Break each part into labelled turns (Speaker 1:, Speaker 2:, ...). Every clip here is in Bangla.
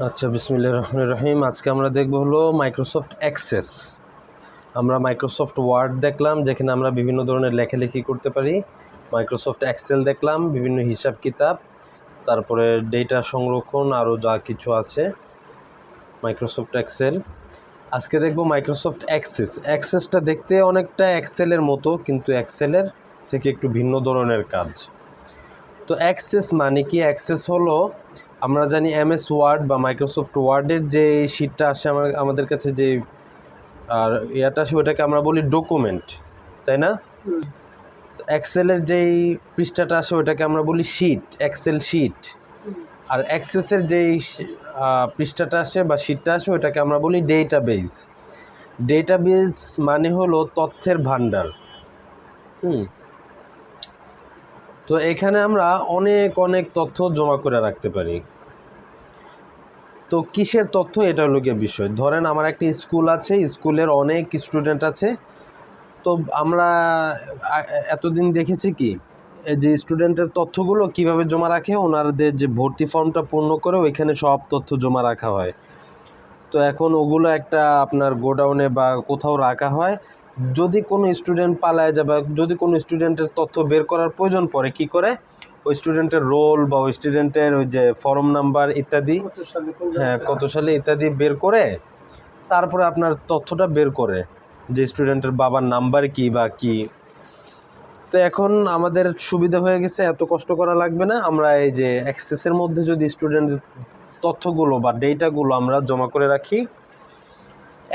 Speaker 1: আচ্ছা, বিসমিল্লাহির রহমানির রহিম। আজকে আমরা দেখব হলো মাইক্রোসফট অ্যাক্সেস। আমরা মাইক্রোসফট ওয়ার্ড দেখলাম, যেখানে আমরা বিভিন্ন ধরনের লেখালেখি করতে পারি। মাইক্রোসফট এক্সেল দেখলাম, বিভিন্ন হিসাব কিতাব, তারপরে ডেটা সংরক্ষণ, আরও যা কিছু আছে মাইক্রোসফট এক্সেল। আজকে দেখব মাইক্রোসফট অ্যাক্সেস। অ্যাক্সেসটা দেখতে অনেকটা এক্সেলের মতো, কিন্তু এক্সেলের থেকে একটু ভিন্ন ধরনের কাজ। তো অ্যাক্সেস মানে কি? অ্যাক্সেস হলো, আমরা জানি এমএস ওয়ার্ড বা মাইক্রোসফট ওয়ার্ডের যে শিটটা আসে আমাদের কাছে, যে আর ইয়াটা আসে, ওটাকে আমরা বলি ডকুমেন্ট, তাই না? এক্সেলের যেই পৃষ্ঠাটা আসে ওটাকে আমরা বলি শিট, এক্সেল শিট। আর অ্যাক্সেসের যেই পৃষ্ঠাটা আসে বা শিটটা আসে ওটাকে আমরা বলি ডেটাবেজ। ডেটাবেজ মানে হলো তথ্যের ভাণ্ডার। তো এখানে আমরা অনেক অনেক তথ্য জমা করে রাখতে পারি। তো কিসের তথ্য, এটা হলো গিয়ে বিষয়। ধরেন আমার একটা স্কুল আছে, স্কুলের অনেক স্টুডেন্ট আছে। তো আমরা এতদিন দেখেছি কি, যে স্টুডেন্টের তথ্যগুলো কিভাবে জমা রাখে, ওনাদের যে ভর্তি ফর্মটা পূর্ণ করে ওইখানে সব তথ্য জমা রাখা হয়। তো এখন ওগুলো একটা আপনার গোডাউনে বা কোথাও রাখা হয়। যদি কোনো স্টুডেন্ট পালায় যায় বা যদি কোনো স্টুডেন্টের তথ্য বের করার প্রয়োজন পড়ে, কি করে, ওই স্টুডেন্টের রোল বা ওই স্টুডেন্টের ওই যে ফর্ম নাম্বার ইত্যাদি, হ্যাঁ কত সালে ইত্যাদি বের করে তারপরে আপনার তথ্যটা বের করে, যে স্টুডেন্টের বাবার নাম্বার কি বা কি। তো এখন আমাদের সুবিধা হয়ে গেছে, এত কষ্ট করা লাগবে না। আমরা এই যে অ্যাক্সেসের মধ্যে যদি স্টুডেন্টের তথ্যগুলো বা ডেটাগুলো আমরা জমা করে রাখি,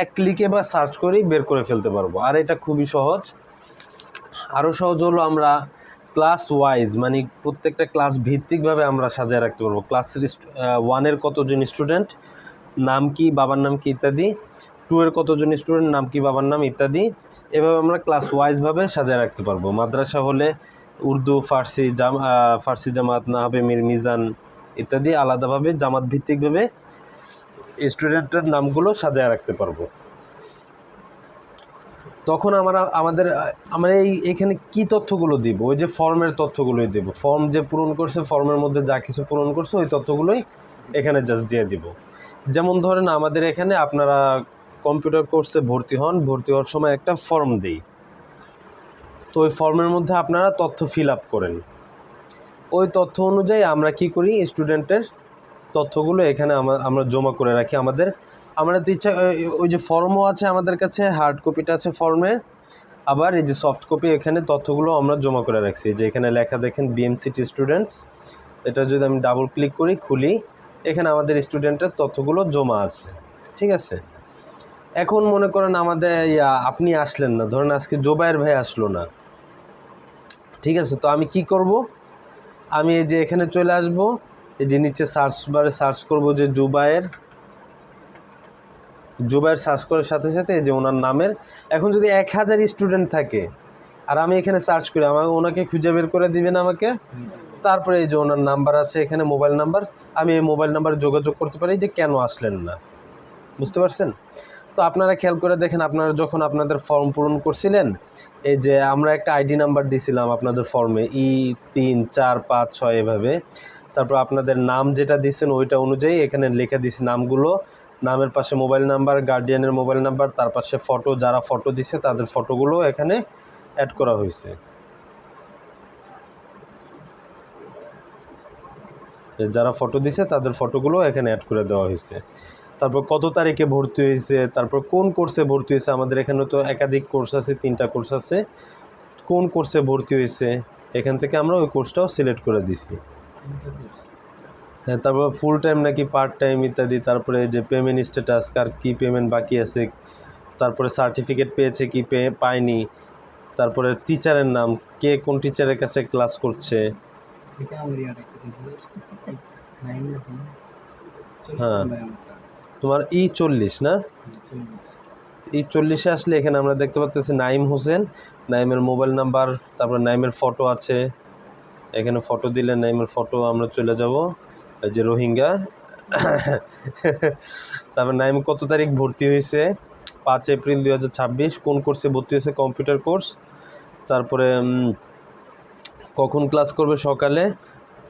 Speaker 1: এক ক্লিকে বা সার্চ করেই বের করে ফেলতে পারবো। আর এটা খুবই সহজ। আরও সহজ হলো, আমরা ক্লাস ওয়াইজ, মানে প্রত্যেকটা ক্লাস ভিত্তিকভাবে আমরা সাজিয়ে রাখতে পারবো। ক্লাসের 1-এর কতজন স্টুডেন্ট, নাম কি, বাবার নাম কি ইত্যাদি। 2-এর কতজন স্টুডেন্ট, নাম কি, বাবার নাম ইত্যাদি। এভাবে আমরা ক্লাস ওয়াইজভাবে সাজিয়ে রাখতে পারবো। মাদ্রাসা হলে উর্দু, ফার্সি জামাত, নাহাবে, মিজান ইত্যাদি আলাদাভাবে জামাত ভিত্তিকভাবে স্টুডেন্টের নামগুলো সাজিয়ে রাখতে পারবো। তখন আমরা এইখানে কি তথ্যগুলো দিব? ওই যে ফর্মের তথ্যগুলোই দেব। ফর্ম যে পূরণ করছে, ফর্মের মধ্যে যা কিছু পূরণ করছে ওই তথ্যগুলোই এখানে জাস্ট দিয়ে দিব। যেমন ধরেন আমাদের এখানে আপনারা কম্পিউটার কোর্সে ভর্তি হওয়ার সময় একটা ফর্ম দিই। তো ওই ফর্মের মধ্যে আপনারা তথ্য ফিল আপ করেন। ওই তথ্য অনুযায়ী আমরা কি করি, স্টুডেন্টের তথ্যগুলো এখানে আমরা জমা করে রাখি। আমরা তো ইচ্ছা, ওই যে ফর্মও আছে আমাদের কাছে, হার্ড কপিটা আছে ফর্মের, আবার এই যে সফট কপি, এখানে তথ্যগুলো আমরা জমা করে রাখছি। যে এখানে লেখা দেখেন বিএমসিটি স্টুডেন্টস, এটা যদি আমি ডাবল ক্লিক করি, খুলি, এখানে আমাদের স্টুডেন্টের তথ্যগুলো জমা আছে। ঠিক আছে। এখন মনে করেন আমাদের আপনি আসলেন না, ধরেন আজকে জোবায়ের ভাই আসলো না। ঠিক আছে, তো আমি কি করব, আমি এই যে এখানে চলে আসব, এই যে নিচে সার্চ বারে সার্চ করব যে জুবায়ের সার্চ করার সাথে সাথে এই যে ওনার নামের, এখন যদি 1000 স্টুডেন্ট থাকে আর আমি এখানে সার্চ করি, ওনাকে খুঁজে বের করে দিবেন আমাকে। তারপরে এই যে ওনার নাম্বার আছে এখানে, মোবাইল নাম্বার, আমি এই মোবাইল নাম্বারে যোগাযোগ করতে পারি যে কেন আসলেন না। বুঝতে পারছেন? তো আপনারা খেয়াল করে দেখেন, আপনারা যখন আপনাদের ফর্ম পূরণ করছিলেন, এই যে আমরা একটা আইডি নাম্বার দিয়েছিলাম আপনাদের ফর্মে, E3456 এভাবে। তারপর আপনাদের নাম যেটা দিয়েছেন ওইটা অনুযায়ী এখানে লিখে দিয়েছি নামগুলো, নামের পাশে মোবাইল নাম্বার, গার্ডিয়ানের মোবাইল নাম্বার, তার পাশে ফটো, যারা ফটো দিছে তাদের ফটোগুলো এখানে অ্যাড করা হয়েছে। যারা ফটো দিছে তাদের ফটোগুলো এখানে অ্যাড করে দেওয়া হয়েছে। তারপর কত তারিখে ভর্তি হয়েছে, তারপর কোন কোর্সে ভর্তি হয়েছে, আমাদের এখানে তো একাধিক কোর্স আছে, 3টা কোর্স আছে, কোন কোর্সে ভর্তি হয়েছে এখান থেকে আমরা ওই কোর্সটাও সিলেক্ট করে দিছি। হ্যাঁ, তারপর ফুল টাইম নাকি পার্ট টাইম ইত্যাদি, তারপরে যে পেমেন্ট স্ট্যাটাস, কার কী পেমেন্ট বাকি আছে, তারপরে সার্টিফিকেট পেয়েছে কি পায়নি, তারপরে টিচারের নাম, কে কোন টিচারের কাছে ক্লাস করছে। হ্যাঁ, তোমার E40 না, E40-এ আসলে এখানে আমরা দেখতে পাচ্ছি নাইম হোসেন, নাইমের মোবাইল নাম্বার, তারপর নাইমের ফটো আছে, এখানে ফটো দিলে নাইমের ফটো আমরা চলে যাব, এই যে রোহিঙ্গা। তারপর নাইম কত তারিখ ভর্তি হয়েছে, 5 এপ্রিল 2026, কোন কোর্সে ভর্তি হয়েছে, কম্পিউটার কোর্স, তারপরে কখন ক্লাস করবে, সকালে,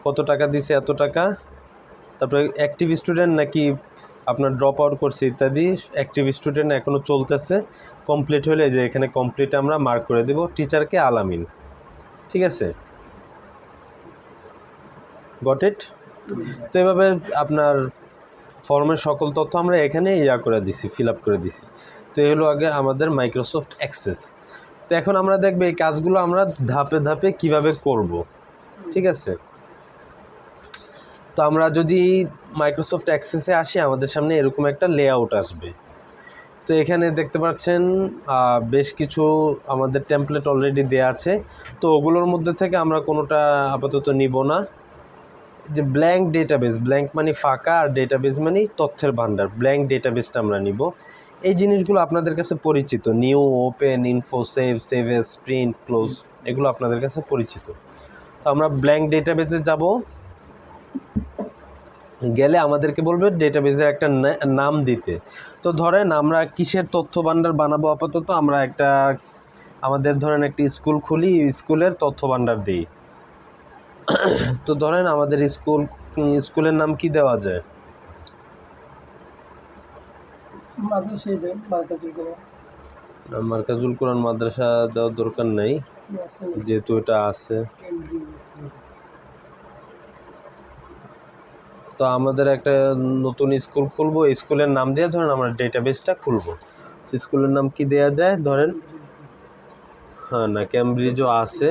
Speaker 1: কত টাকা দিছে, এত টাকা, তারপরে অ্যাক্টিভ স্টুডেন্ট নাকি আপনার ড্রপ আউট করছে ইত্যাদি। অ্যাক্টিভ স্টুডেন্ট এখনও চলতেছে, কমপ্লিট হলে যে এখানে কমপ্লিট আমরা মার্ক করে দেব। টিচারকে আলামিন, ঠিক আছে, গট ইট। তো এভাবে আপনার ফর্মের সকল তথ্য আমরা এখানে করে দিছি, ফিল আপ করে দিছি। তো এই হলো আগে আমাদের মাইক্রোসফট অ্যাক্সেস। তো এখন আমরা দেখব এই কাজগুলো আমরা ধাপে ধাপে কিভাবে করব, ঠিক আছে। তো আমরা যদি মাইক্রোসফট অ্যাক্সেসে আসি, আমাদের সামনে এরকম একটা লেআউট আসবে। তো এখানে দেখতে পাচ্ছেন বেশ কিছু আমাদের টেমপ্লেট অলরেডি দেয়া আছে। তো ওগুলোর মধ্যে থেকে আমরা কোনোটা আপাতত নিব না। যে ব্ল্যাঙ্ক ডেটাবেস, ব্ল্যাঙ্ক মানে ফাঁকা, আর ডেটাবেস মানে তথ্যের ভান্ডার। ব্ল্যাঙ্ক ডেটাবেসটা আমরা নিব। এই জিনিসগুলো আপনাদের কাছে পরিচিত, new, open, info, save, save S, print, close, এগুলো আপনাদের কাছে পরিচিত। তো আমরা ব্ল্যাঙ্ক ডেটাবেসে যাব, গেলে আমাদেরকে বলবে ডেটাবেসের একটা নাম দিতে। তো ধরেন আমরা কিসের তথ্য ভান্ডার বানাবো, আপাতত আমরা একটা আমাদের ধরেন একটি স্কুল খুলি, স্কুলের তথ্য ভান্ডার দিই। তো ধরেন আমাদের স্কুলের নাম কি দেওয়া যায়? মার্কাজুল কোরআন মাদ্রাসা দেওয়ার দরকার নেই, যেহেতু এটা আছে। তো আমাদের একটা নতুন স্কুল খুলবো, স্কুলের নাম দিয়ে ধরেন আমরা ডেটাবেসটা খুলবো। স্কুলের নাম কি দেয়া যায়? ধরেন হ্যাঁ, না, ক্যামব্রিজও আছে।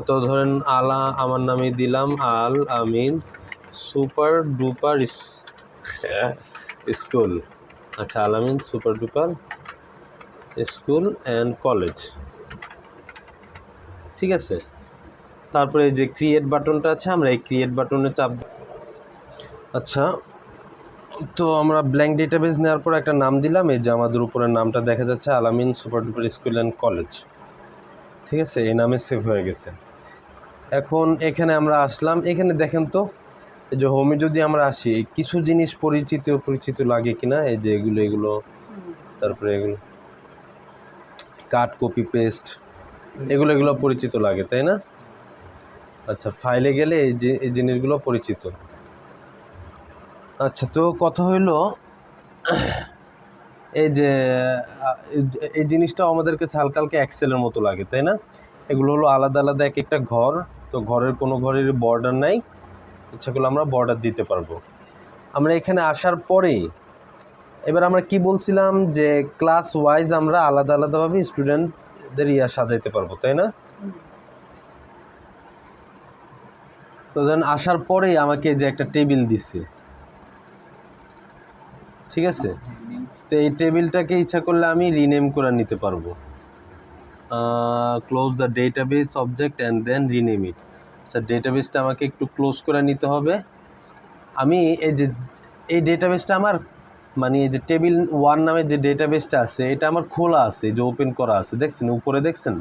Speaker 1: তো ধরেন আমার নামে দিলাম Al Amin super duper school. আচ্ছা, Al Amin super duper school and college, ঠিক আছে। তারপরে যে ক্রিয়েট বাটনটা আছে, আমরা এই ক্রিয়েট বাটনে চাপ। আচ্ছা, তো আমরা ব্ল্যাঙ্ক ডেটাবেস নেওয়ার পর একটা নাম দিলাম। এই যে আমাদের উপরের নামটা দেখা যাচ্ছে, Al Amin super duper school and college, ঠিক আছে। এই নামে সেভ হয়ে গেছে। এখন এখানে আমরা আসলাম, এখানে দেখেন তো এই যে হোমে যদি আমরা আসি, কিছু জিনিস পরিচিত লাগে কিনা। এই যে এগুলো, তারপরে এগুলো কাট, কপি, পেস্ট, এগুলো পরিচিত লাগে, তাই না? আচ্ছা, ফাইলে গেলে এই জিনিসগুলো পরিচিত। আচ্ছা, তো কথা হইলো এই যে এই জিনিসটা আমাদের কাছে হালকা হালকা এক্সেলের মতো লাগে, তাই না? এগুলো হলো আলাদা আলাদা এক একটা ঘর। তো ঘরের কোনো ঘরের বর্ডার নাই, ইচ্ছা করলে আমরা বর্ডার দিতে পারবো। আমরা এখানে আসার পরেই এবার আমরা কি বলছিলাম, যে ক্লাস ওয়াইজ আমরা আলাদা আলাদাভাবে স্টুডেন্টদের সাজাইতে পারবো, তাই না? তো দেন আসার পরেই আমাকে যে একটা টেবিল দিছে, ঠিক আছে। তো এই টেবিলটাকে ইচ্ছা করলে আমি রিনেম করে নিতে পারবো। Close the database object and then rename it. আচ্ছা, ডেটাবেসটা আমাকে একটু ক্লোজ করে নিতে হবে। আমি এই ডেটাবেসটা আমার মানে এই যে টেবিল 1 নামে যে ডেটাবেসটা আছে, এটা আমার খোলা আছে, যে ওপেন করা আছে, দেখছেন উপরে, দেখছেন?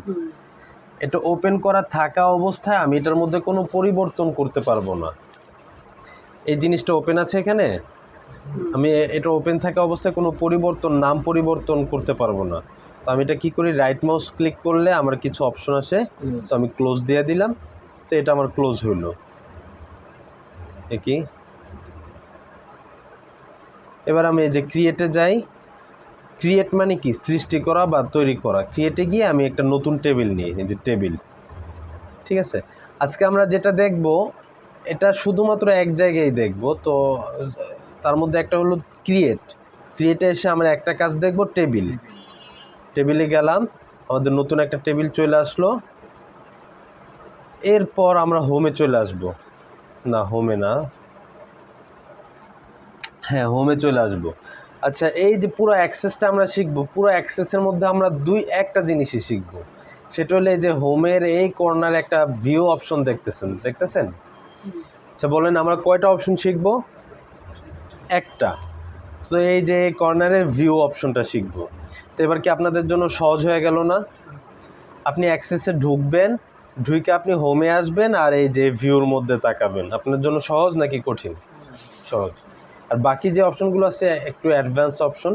Speaker 1: এটা ওপেন করা থাকা অবস্থায় আমি এটার মধ্যে কোনো পরিবর্তন করতে পারবো না। এই জিনিসটা ওপেন আছে এখানে, আমি এটা ওপেন থাকা অবস্থায় কোনো নাম পরিবর্তন করতে পারবো না। তো আমি এটা কি করি, রাইট মাউস ক্লিক করলে আমার কিছু অপশন আসে, তো আমি ক্লোজ দিয়ে দিলাম। তো এটা আমার ক্লোজ হইল। কি এবার আমি এই যে ক্রিয়েটে যাই। ক্রিয়েট মানে কি, সৃষ্টি করা বা তৈরি করা। ক্রিয়েটে গিয়ে আমি একটা নতুন টেবিল নিই, এই যে টেবিল, ঠিক আছে। আজকে আমরা যেটা দেখব এটা শুধুমাত্র এক জায়গায় দেখব। তো তার মধ্যে একটা হলো ক্রিয়েটে এসে আমরা একটা কাজ দেখব, টেবিলে গেলাম, আমাদের নতুন একটা টেবিল চলে আসলো। এরপর আমরা হোমে চলে আসব, না হোমে না, হ্যাঁ হোমে চলে আসব। আচ্ছা, এই যে পুরো অ্যাক্সেসটা আমরা শিখব, পুরো অ্যাক্সেসের মধ্যে আমরা একটা জিনিসই শিখব, সেটা হলো এই যে হোমের এই কর্নারে একটা ভিউ অপশন দেখতেছেন। আচ্ছা, বলেন আমরা কয়টা অপশন শিখব? একটা। তো এই যে কর্নারের ভিউ অপশনটা শিখব। তো এবার কি আপনাদের জন্য সহজ হয়ে গেল না? আপনি অ্যাক্সেসে ঢুকবেন, ঢুকে আপনি হোমে আসবেন, আর এই যে ভিউর মধ্যে তাকাবেন। আপনার জন্য সহজ নাকি কঠিন? সহজ। আর বাকি যে অপশনগুলো আছে একটু অ্যাডভান্স অপশন।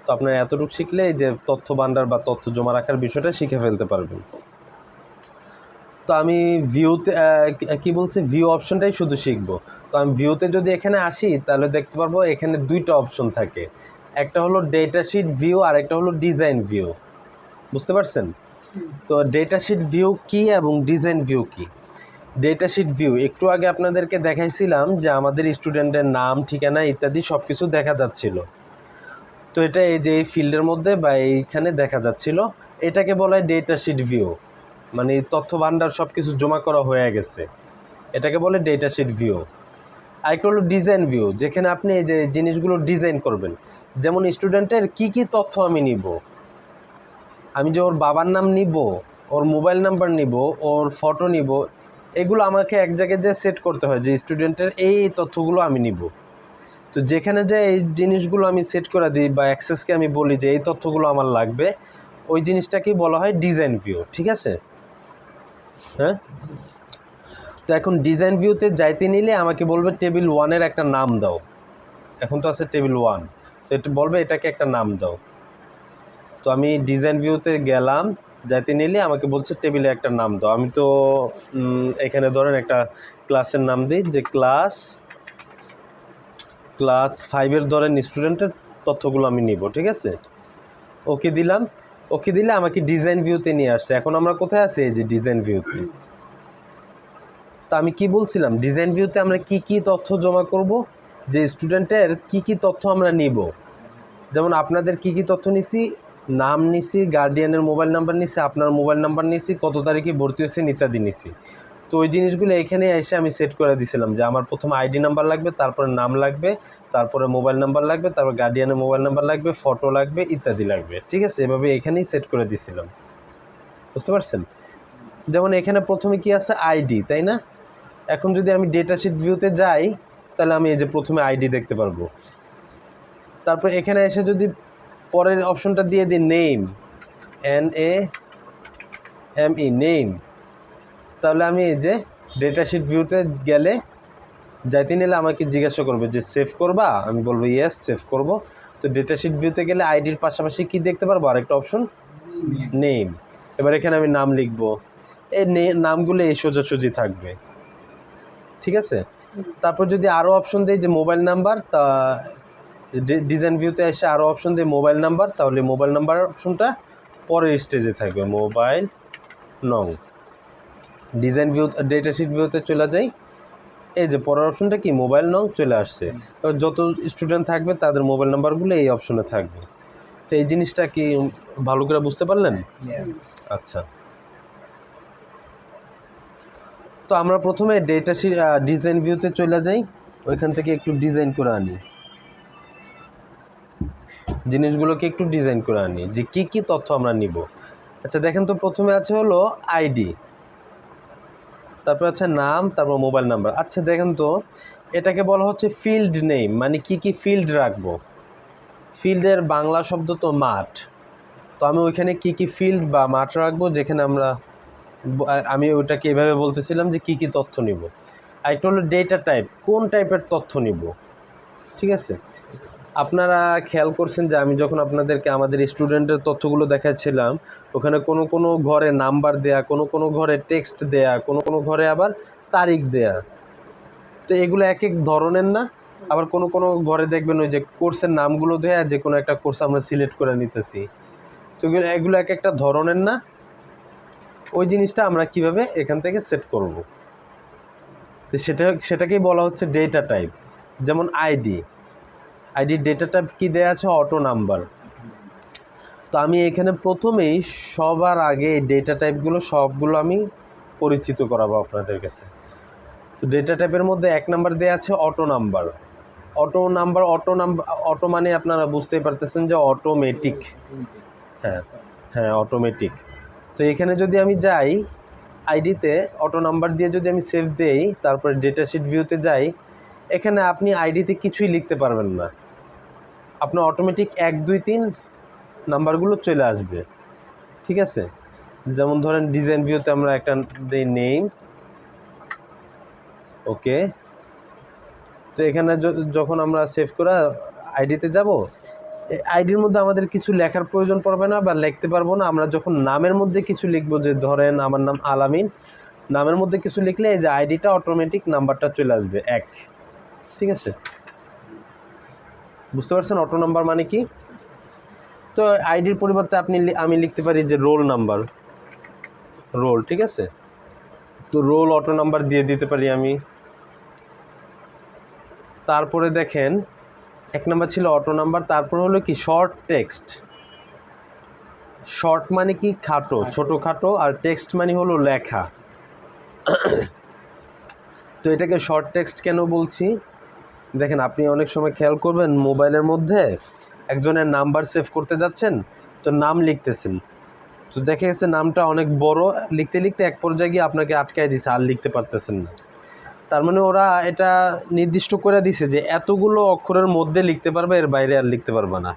Speaker 1: তো আপনার এতটুকু শিখলে এই যে তথ্য ভান্ডার বা তথ্য জমা রাখার বিষয়টা শিখে ফেলতে পারবেন। তো আমি ভিউতে কি বলছি, ভিউ অপশনটাই শুধু শিখব। তো আমি ভিউতে যদি এখানে আসি তাহলে দেখতে পারবো এখানে দুইটা অপশন থাকে, একটা হলো ডেটা শিট ভিউ আর একটা হলো ডিজাইন ভিউ। বুঝতে পারছেন? তো ডেটা শিট ভিউ কি এবং ডিজাইন ভিউ কি? ডেটা শিট ভিউ একটু আগে আপনাদেরকে দেখাইছিলাম যে আমাদের স্টুডেন্টের নাম, ঠিকানা ইত্যাদি সব কিছু দেখা যাচ্ছিল। তো এটা এই যে এই ফিল্ডের মধ্যে বা এইখানে দেখা যাচ্ছিল, এটাকে বলা হয় ডেটা শিট ভিউ, মানে তথ্য ভাণ্ডার সব কিছু জমা করা হয়ে গেছে, এটাকে বলে ডেটা শিট ভিউ। আরেকটা হলো ডিজাইন ভিউ, যেখানে আপনি এই যে জিনিসগুলো ডিজাইন করবেন। যেমন স্টুডেন্টের কি কি তথ্য আমি নিব, আমি যে ওর বাবার নাম নিব, ওর মোবাইল নাম্বার নিব, ওর ফটো নিব, এগুলো আমাকে এক জায়গায় যে সেট করতে হয় যে স্টুডেন্টের এই তথ্যগুলো আমি নিব। তো যেখানে যে এই জিনিসগুলো আমি সেট করে দিই বা অ্যাক্সেসকে আমি বলি যে এই তথ্যগুলো আমার লাগবে, ওই জিনিসটাকেই বলা হয় ডিজাইন ভিউ। ঠিক আছে? হ্যাঁ, তো এখন ডিজাইন ভিউতে যাইতে নিলে আমাকে বলবে টেবিল 1-এর একটা নাম দাও। এখন তো আছে টেবিল 1, তো এটা বলবে এটাকে একটা নাম দাও। তো আমি ডিজাইন ভিউতে গেলাম, যাইতে নিলে আমাকে বলছে টেবিলে একটা নাম দাও। আমি তো এখানে ধরেন একটা ক্লাসের নাম দিই, যে ক্লাস 5-এর ধরেন স্টুডেন্টের তথ্যগুলো আমি নিব। ঠিক আছে? ওকে দিলাম, ওকে দিলে আমাকে ডিজাইন ভিউতে নিয়ে আসছে। এখন আমরা কোথায় আছি? এই যে ডিজাইন ভিউতে। তো আমি কি বলছিলাম, ডিজাইন ভিউতে আমরা কি কি তথ্য জমা করব, যে স্টুডেন্টের কি কি তথ্য আমরা নিব। যেমন আপনাদের কি কি তথ্য নিছি, নাম নিছি, গার্ডিয়ানের মোবাইল নাম্বার নিছি, আপনার মোবাইল নাম্বার নিছি, কত তারিখে ভর্তি হয়েছেন ইত্যাদি নিছি। তো ওই জিনিসগুলো এখানে এসে আমি সেট করে দিয়েছিলাম যে আমার প্রথমে আইডি নাম্বার লাগবে, তারপরে নাম লাগবে, তারপরে মোবাইল নাম্বার লাগবে, তারপর গার্ডিয়ানের মোবাইল নাম্বার লাগবে, ফটো লাগবে ইত্যাদি লাগবে। ঠিক আছে? এভাবে এখানেই সেট করে দিয়েছিলাম। বুঝতে পারছেন? যেমন এখানে প্রথমে কি আছে, আইডি, তাই না? এখন যদি আমি ডেটা শিট ভিউতে যাই তাহলে আমি এই যে প্রথমে আইডি দেখতে পারবো। তারপর এখানে এসে যদি পরের অপশনটা দিয়ে দিই নেম, NAME, নেম, তাহলে আমি এই যে ডেটা শিট ভিউতে গেলে যাইতে নিলে আমাকে জিজ্ঞাসা করবে যে সেভ করবা, আমি বলবো ইয়েস সেভ করব। তো ডেটা শিট ভিউতে গেলে আইডির পাশাপাশি কি দেখতে পারবো, আরেকটা অপশন নেম। এবার এখানে আমি নাম লিখবো, এই নামগুলো এই সোজাসুজি থাকবে। ঠিক আছে? তারপর যদি আরও অপশন দেয় যে মোবাইল নাম্বার, তা ডিজাইন ভিউতে এসে আরও অপশন দেয় মোবাইল নাম্বার, তাহলে মোবাইল নাম্বার অপশনটা পরের স্টেজে থাকবে, মোবাইল নং। ডিজাইন ভিউ ডেটা শিট ভিউতে চলে যাই, এই যে পরের অপশনটা কি, মোবাইল নং চলে আসছে। যত স্টুডেন্ট থাকবে তাদের মোবাইল নাম্বারগুলো এই অপশনে থাকবে। তো এই জিনিসটা কি ভালো করে বুঝতে পারলেন? আচ্ছা, তো আমরা প্রথমে ডেটা শিট ডিজাইন ভিউতে চলে যাই, ওইখান থেকে একটু ডিজাইন করে আনি, জিনিসগুলোকে একটু ডিজাইন করে আনি যে কি কি তথ্য আমরা নিব। আচ্ছা দেখেন তো, প্রথমে আছে হলো আইডি, তারপর আছে নাম, তারপর মোবাইল নাম্বার। আচ্ছা দেখেন তো, এটাকে বলা হচ্ছে ফিল্ড নেম, মানে কি কি ফিল্ড রাখবো। ফিল্ডের বাংলা শব্দ তো মাঠ, তো আমি ওইখানে কি কি ফিল্ড বা মাঠ রাখবো, যেখানে আমি ওইটাকে এভাবে বলতেছিলাম যে কি কি তথ্য নিব। আরেকটা হলো ডেটা টাইপ, কোন টাইপের তথ্য নিব। ঠিক আছে? আপনারা খেয়াল করছেন যে আমি যখন আপনাদেরকে আমাদের স্টুডেন্টের তথ্যগুলো দেখাচ্ছিলাম, ওখানে কোনো কোনো ঘরে নাম্বার দেয়া, কোনো কোনো ঘরে টেক্সট দেয়া, কোনো কোনো ঘরে আবার তারিখ দেয়া। তো এগুলো এক এক ধরনের না? আবার কোনো কোনো ঘরে দেখবেন ওই যে কোর্সের নামগুলো দেয়া, যে কোনো একটা কোর্স আমরা সিলেক্ট করে নিতেছি। তো এগুলো এক একটা ধরনের না? ওই জিনিসটা আমরা কিভাবে এখান থেকে সেট করব, তো সেটাকেই বলা হচ্ছে ডেটা টাইপ। যেমন আইডির ডেটা টাইপ কী দেওয়া আছে, অটো নাম্বার। তো আমি এখানে প্রথমেই সবার আগে ডেটা টাইপগুলো সবগুলো আমি পরিচিত করাবো আপনাদের কাছে। তো ডেটা টাইপের মধ্যে 1 নাম্বার দেওয়া আছে অটো নাম্বার। অটো মানে আপনারা বুঝতেই পারতেছেন যে অটোমেটিক। হ্যাঁ অটোমেটিক। তো এখানে যদি আমি যাই আইডিতে অটো নাম্বার দিয়ে যদি আমি সেভ দেই, তারপরে ডেটা শিট ভিউতে যাই, এখানে আপনি আইডিতে কিছুই লিখতে পারবেন না, আপনার অটোমেটিক 1 2 3 নাম্বারগুলো চলে আসবে। ঠিক আছে? যেমন ধরেন ডিজাইন ভিউতে আমরা একটা দিই নেম, ওকে। তো এখানে যখন আমরা সেভ করে আইডিতে যাব, আইডির মধ্যে আমাদের কিছু লেখার প্রয়োজন পড়বে না বা লিখতে পারবো না। আমরা যখন নামের মধ্যে কিছু লিখবো, যে ধরেন আমার নাম আলামিন, নামের মধ্যে কিছু লিখলে এই যে আইডিটা অটোমেটিক নাম্বারটা চলে আসবে 1। ঠিক আছে, বুঝতে পারছেন অটো নাম্বার মানে কি? তো আইডির পরিবর্তে আমি লিখতে পারি যে রোল নাম্বার, রোল, ঠিক আছে। তো রোল অটো নাম্বার দিয়ে দিতে পারি আমি। তারপরে দেখেন 1 নাম্বার ছিল অটো নাম্বার, তারপর হলো কি শর্ট টেক্সট। শর্ট মানে কি খাটো, ছোটোখাটো, আর টেক্সট মানে হলো লেখা। তো এটাকে শর্ট টেক্সট কেন বলছি, দেখেন আপনি অনেক সময় খেয়াল করবেন মোবাইলের মধ্যে একজনের নাম্বার সেভ করতে যাচ্ছেন, তো নাম লিখতেছেন, তো দেখে গেছে নামটা অনেক বড়, লিখতে লিখতে এক পর্যায়ে গিয়ে আপনাকে আটকায় দিছে, আর লিখতে পারতেছেন না। তার মানে ওরা এটা নির্দিষ্ট করে দিছে যে এতগুলো অক্ষরের মধ্যে লিখতে পারবে, এর বাইরে আর লিখতে পারবে না।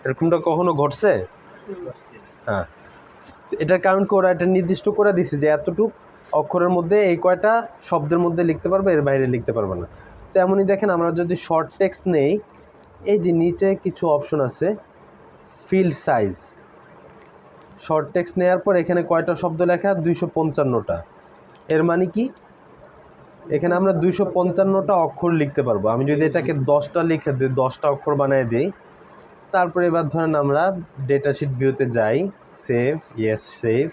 Speaker 1: এরকমটা কখনো ঘটছে? হ্যাঁ, এটার কারণ কি ওরা এটা নির্দিষ্ট করে দিছে যে এতটুকু অক্ষরের মধ্যে এই কয়টা শব্দের মধ্যে লিখতে পারবে, এর বাইরে লিখতে পারবে না। তেমনই দেখেন আমরা যদি শর্ট টেক্সট নেই, এই যে নিচে কিছু অপশন আছে ফিল্ড সাইজ, শর্ট টেক্সট নেওয়ার পর এখানে কয়টা শব্দ লেখা, 255টা। এর মানে কি এখানে আমরা 255টা অক্ষর লিখতে পারবো। আমি যদি এটাকে 10টা লিখে দিই, 10টা অক্ষর বানিয়ে দিই, তারপরে এবার ধরেন আমরা ডেটা শিট ভিউতে যাই, সেভ, ইয়েস সেভ।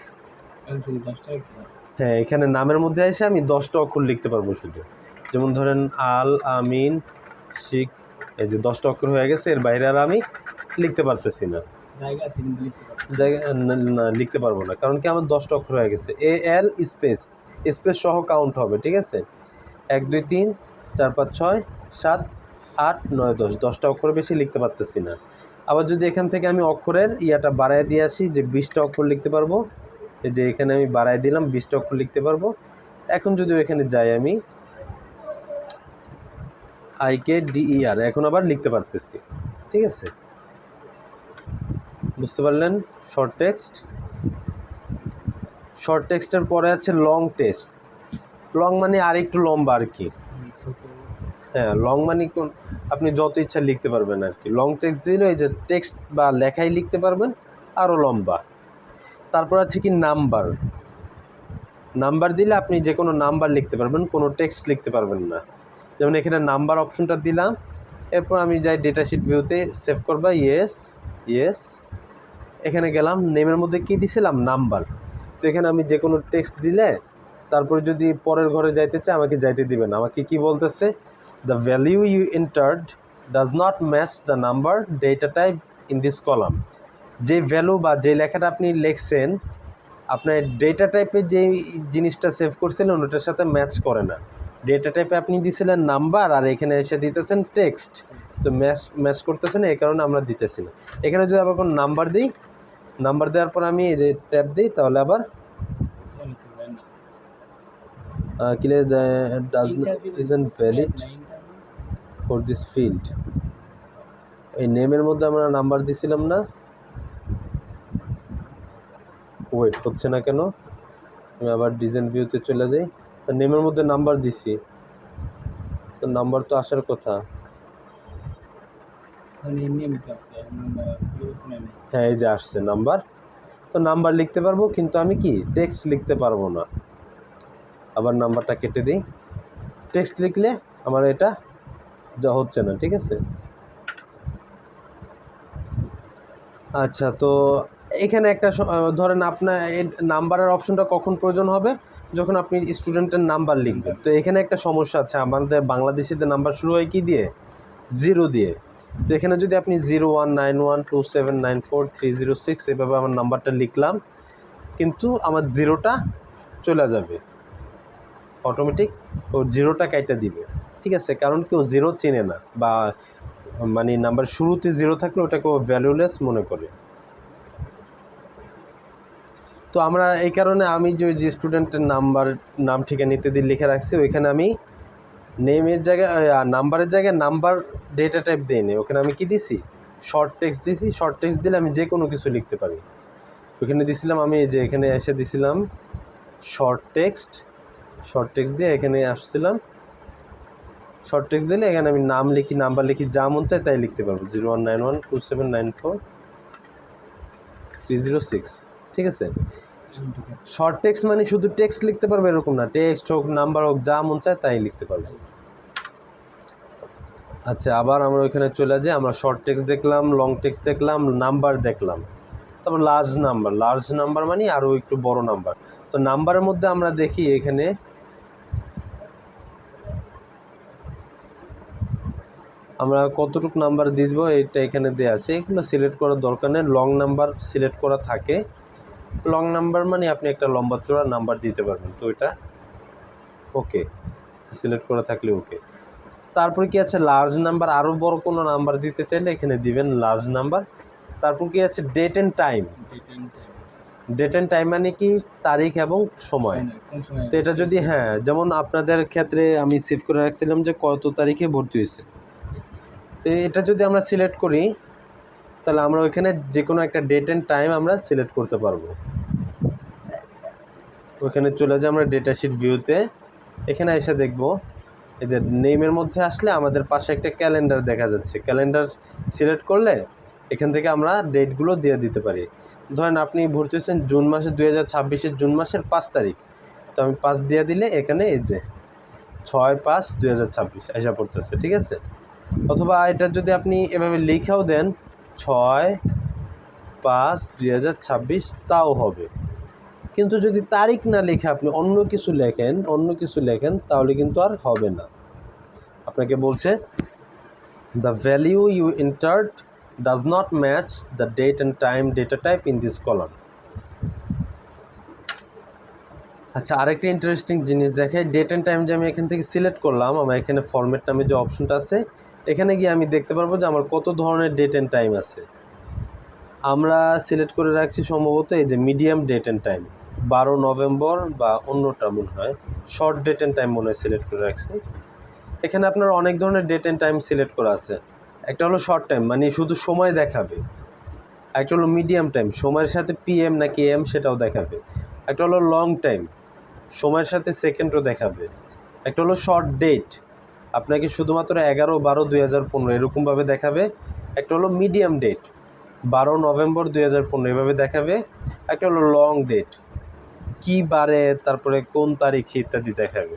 Speaker 1: হ্যাঁ, এখানে নামের মধ্যে এসে আমি 10টা অক্ষর লিখতে পারবো শুধু। যেমন ধরেন আল আমিন শিখ, এই যে 10টা অক্ষর হয়ে গেছে, এর বাইরে আর আমি লিখতে পারতেছি না, জায়গা না লিখতে পারবো না, কারণ কি আমার 10টা অক্ষর হয়ে গেছে। AL স্পেস, স্পেস সহ কাউন্ট হবে, ঠিক আছে। 1 2 3 4 5 6 7 8 9 10, 10টা অক্ষর বেশি লিখতে পারতেছি না। আবার যদি এখান থেকে আমি অক্ষরের ইয়াটা বাড়ায় দিয়ে আসি, যে 20টা অক্ষর লিখতে পারবো, এই যে এখানে আমি বাড়ায় দিলাম, 20টা অক্ষর লিখতে পারবো। এখন যদি এখানে যাই আমি IKDER, এখন আবার লিখতে পারতেছি, ঠিক আছে। বুঝতে পারলেন শর্ট টেক্সট। শর্ট টেক্সটের পরে আছে লং টেক্সট। লং মানে আর একটু লম্বা আর কি। হ্যাঁ, লং মানে আপনি যত ইচ্ছা লিখতে পারবেন আর কি। লং টেক্সট দিলে এই যে টেক্সট বা লেখাই লিখতে পারবেন আরও লম্বা। তারপর আছে কি নাম্বার। নাম্বার দিলে আপনি যে কোনো নাম্বার লিখতে পারবেন, কোনো টেক্সট লিখতে পারবেন না। যেমন এখানে নাম্বার অপশনটা দিলাম, এরপর আমি যাই ডেটা শিট ভিউতে, সেভ করবা, ইয়েস ইয়েস। এখানে গেলাম, নেমের মধ্যে কি দিছিলাম, নাম্বার। তো এখানে আমি যে কোনো টেক্সট দিলে তারপরে যদি পরের ঘরে যাইতে চাই, আমাকে যাইতে দিবে না। আমাকে কি বলতেছে, the value you entered does not match the number data type in this column. যে ভ্যালু বা যে লেখাটা আপনি লিখছেন, আপনার ডেটা টাইপের যে জিনিসটা সেভ করছিলেন ওটার সাথে ম্যাচ করে না। ডেটা টাইপে আপনি দিয়েছিলেন নাম্বার, আর এখানে এসে দিতেছেন টেক্সট, তো ম্যাচ করতেছে না, এই কারণে আমরা দিতেছি না। এখানে যদি আবার কোনো নাম্বার দিই, নাম্বার দেওয়ার পর আমি এই যে ট্যাব দিই, তাহলে আবার isn't valid for this field। এই নেমের মধ্যে আমরা নাম্বার দিছিলাম না, ওয়েট হচ্ছে না কেন, আমি আবার ডিজাইন ভিউতে চলে যাই। নেমের মধ্যে নাম্বার দিছি, তো নাম্বার তো আসার কথা। হ্যাঁ, এই যে আসছে নাম্বার। তো নাম্বার লিখতে পারবো, কিন্তু আমি কি টেক্সট লিখতে পারবো না। আবার নাম্বারটা কেটে দিই, টেক্সট লিখলে আমার এটা যা হচ্ছে না, ঠিক আছে। আচ্ছা, তো এখানে একটা ধরেন আপনার নাম্বারের অপশনটা কখন প্রয়োজন হবে, যখন আপনি স্টুডেন্টের নাম্বার লিখবেন। তো এখানে একটা সমস্যা আছে, আমাদের বাংলাদেশিদের নাম্বার শুরু হয় কি দিয়ে, 0 দিয়ে। তো এখানে যদি আপনি 019127943006 এভাবে আমার নাম্বারটা লিখলাম, কিন্তু আমার 0টা চলে যাবে অটোমেটিক, ও 0টা কাইটা দিবে, ঠিক আছে। কারণ কেউ 0 চেনে না, বা মানে নাম্বার শুরুতে 0 থাকলে ওটাকে ভ্যালুলেস মনে করে। তো আমরা এই কারণে আমি যে স্টুডেন্টের নাম ঠিকানা ইত্যাদি লিখে রাখছি, ওইখানে আমি নেমের জায়গায় নাম্বারের জায়গায় নাম্বার ডেটা টাইপ দিইনি, ওখানে আমি কি দিছি, শর্ট টেক্সট দিছি। শর্ট টেক্সট দিলে আমি যে কোনো কিছু লিখতে পারি। ওখানে দিছিলাম আমি, যে এখানে এসে দিছিলাম শর্ট টেক্সট দিয়ে এখানে আসছিলাম। শর্ট টেক্সট দিলে এখানে আমি নাম লিখি, নাম্বার লিখি, যা মন চায় তাই লিখতে পারবো, 019127943006, ঠিক আছে। শর্ট টেক্সট মানে শুধু টেক্সট লিখতে পারবে এরকম না, টেক্সট হোক নাম্বার হোক যা মন চায় তাই লিখতে পারবে। আচ্ছা, আবার আমরা ওইখানে চলে যাই। আমরা শর্ট টেক্সট দেখলাম, লং টেক্সট দেখলাম, নাম্বার দেখলাম, তারপর লার্জ নাম্বার মানে আরও একটু বড় নাম্বার। তো নাম্বারের মধ্যে আমরা দেখি এখানে আমরা কতটুকু নাম্বার দিব এটা এখানে দেওয়া আছে। এগুলো সিলেক্ট করার দরকার নেই, লং নাম্বার সিলেক্ট করা থাকে। লং নাম্বার মানে আপনি একটা লম্বা চূড়ার নাম্বার দিতে পারবেন। তো এটা ওকে, সিলেক্ট করা থাকলে ওকে। তারপরে কি আছে লার্জ নাম্বার, আরও বড় কোনো নাম্বার দিতে চাইলে এখানে দিবেন লার্জ নাম্বার। তারপর কি আছে date and time. Date and time মানে কি তারিখ এবং সময়। তো এটা যদি যেমন আপনাদের ক্ষেত্রে আমি সেভ করে রাখছিলাম যে কত তারিখে ভর্তি হয়েছে, তো এটা যদি আমরা সিলেক্ট করি তাহলে আমরা ওইখানে যে কোনো একটা ডেট অ্যান্ড টাইম আমরা সিলেক্ট করতে পারবো। ওইখানে চলে যাই আমরা ডেটা শিট ভিউতে। এখানে এসে দেখব এই যে নেমের মধ্যে আসলে আমাদের পাশে একটা ক্যালেন্ডার দেখা যাচ্ছে। ক্যালেন্ডার সিলেক্ট করলে এখান থেকে আমরা ডেটগুলো দিয়ে দিতে পারি। ধরেন আপনি ভর্তি হয়েছেন জুন মাসের 2026-এর জুন মাসের 5 তারিখ, তো আমি 5 দিয়ে দিলে এখানে এই যে 6/5/2026 এসে পড়তেছে, ঠিক আছে। অথবা এটা যদি আপনি এভাবে লিখেও দেন 6/5/2026 তাও হবে। কিন্তু যদি তারিখ না লিখে আপনি অন্য কিছু লেখেন তাহলে কিন্তু আর হবে না। আপনাকে বলছে the value you entered does not match the date and time data type in this column. আচ্ছা, আরেকটা ইন্টারেস্টিং জিনিস দেখে, ডেট অ্যান্ড টাইম যে আমি এখান থেকে সিলেক্ট করলাম, আমার এখানে ফরম্যাট নামে যে অপশনটা আছে এখানে গিয়ে আমি দেখতে পারবো যে আমার কত ধরনের ডেট অ্যান্ড টাইম আছে। আমরা সিলেক্ট করে রাখছি সম্ভবত এই যে medium date and time, 12 November বা অন্যটা মনে হয় শর্ট ডেট অ্যান্ড টাইম মনে হয় সিলেক্ট করে রাখছি। এখানে আপনার অনেক ধরনের ডেট অ্যান্ড টাইম সিলেক্ট করা আছে। একটা হলো শর্ট টাইম মানে শুধু সময় দেখাবে, একটা হলো মিডিয়াম টাইম সময়ের সাথে পিএম নাকি এম সেটাও দেখাবে, একটা হলো লং টাইম সময়ের সাথে সেকেন্ডও দেখাবে, একটা হলো শর্ট ডেট আপনাকে শুধুমাত্র 11/12/2015 এরকমভাবে দেখাবে, একটা হলো মিডিয়াম ডেট 12 নভেম্বর 2015 এভাবে দেখাবে, একটা হলো লং ডেট কী বারে তারপরে কোন তারিখে ইত্যাদি দেখাবে।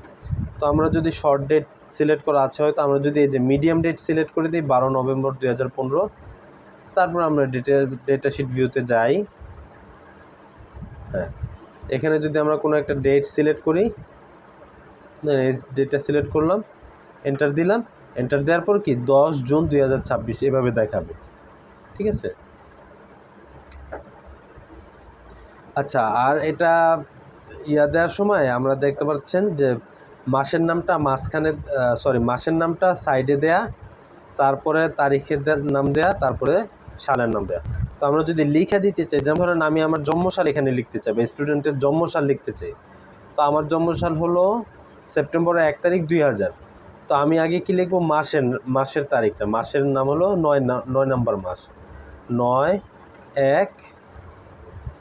Speaker 1: তো আমরা যদি শর্ট ডেট সিলেক্ট করা আছে হয়তো আমরা যদি এই যে মিডিয়াম ডেট সিলেক্ট করে দিই 12 নভেম্বর 2015, তারপর আমরা ডেটা শিট ভিউতে যাই। এখানে যদি আমরা কোনো একটা ডেট সিলেক্ট করি, ডেটটা সিলেক্ট করলাম, এন্টার দিলাম, এন্টার দেওয়ার পর কি 10 জুন 2026 এভাবে দেখাবে, ঠিক আছে। আচ্ছা, আর এটা দেওয়ার সময় আমরা দেখতে পাচ্ছেন যে মাসের নামটা মাঝখানে মাসের নামটা সাইডে দেয়া, তারপরে তারিখের নাম দেয়া, তারপরে সালের নাম দেয়া। তো আমরা যদি লিখে দিতে চাই, যেমন ধরেন আমি আমার জন্মসাল এখানে লিখতে চাই বা স্টুডেন্টের জন্মসাল লিখতে চাই, তো আমার জন্মসাল হলো সেপ্টেম্বরের 1 তারিখ 2000। তো আমি আগে কি লিখবো মাসের তারিখটা, মাসের নাম হলো 9 নম্বর মাস, 9/1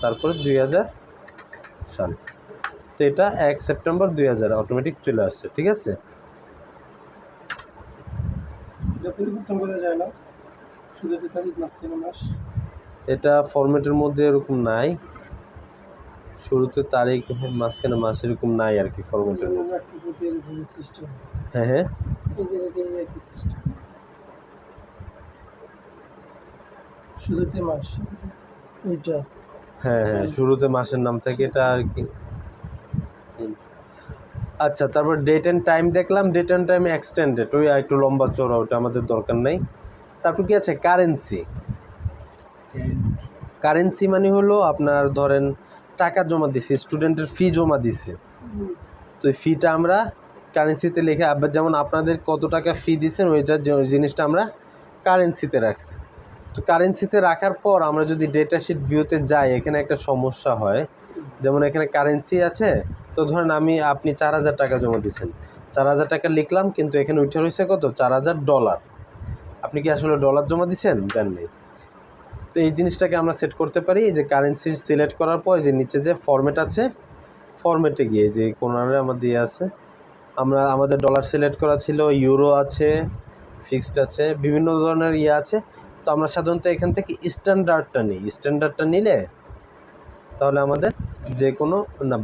Speaker 1: তারপরে 2000 সাল। তো এটা 1 সেপ্টেম্বর 2000 অটোমেটিক চলে আসছে, ঠিক আছে। এটা ফরম্যাটের মধ্যে এরকম নাই, শুরুতে তারিখ মাঝখানে মাস এরকম নাই আর কি ফরম্যাটের মধ্যে। হ্যাঁ
Speaker 2: শুরুতে মাস ওইটা
Speaker 1: শুরুতে মাসের নাম থাকে এটা আর কি। আচ্ছা, তারপর ডেট অ্যান্ড টাইম দেখলাম, ডেট অ্যান্ড টাইম এক্সটেন্ডেড ওই একটু লম্বা চড়া, ওটা আমাদের দরকার নেই। তারপর কি আছে কারেন্সি মানে হলো আপনার ধরেন টাকা জমা দিছি, স্টুডেন্টের ফি জমা দিছে, তো এই ফিটা আমরা কারেন্সিতে লিখে যেমন আপনাদের কত টাকা ফি দিচ্ছেন ওইটা জিনিসটা আমরা কারেন্সিতে রাখছি। তো কারেন্সিতে রাখার পর আমরা যদি ডেটা শিট ভিউতে যাই এখানে একটা সমস্যা হয়, যেমন এখানে কারেন্সি আছে, তো ধরেন আপনি 4000 টাকা জমা দিচ্ছেন, 4000 টাকা লিখলাম কিন্তু এখানে উঠে রয়েছে কত $4000। আপনি কি আসলে ডলার জমা দিচ্ছেন দেন নেই। তো এই জিনিসটাকে আমরা সেট করতে পারি যে কারেন্সি সিলেক্ট করার পর যে নিচে যে ফরম্যাট আছে ফরম্যাটে গিয়ে যে কোনারে আমাদের আছে, আমাদের ডলার সিলেক্ট করা ছিল, ইউরো আছে, ফিক্সড আছে, বিভিন্ন ধরনের আছে। তো আমরা সাধারণত এখান থেকে স্ট্যান্ডার্ডটা নিলে তাহলে আমাদের যে কোনো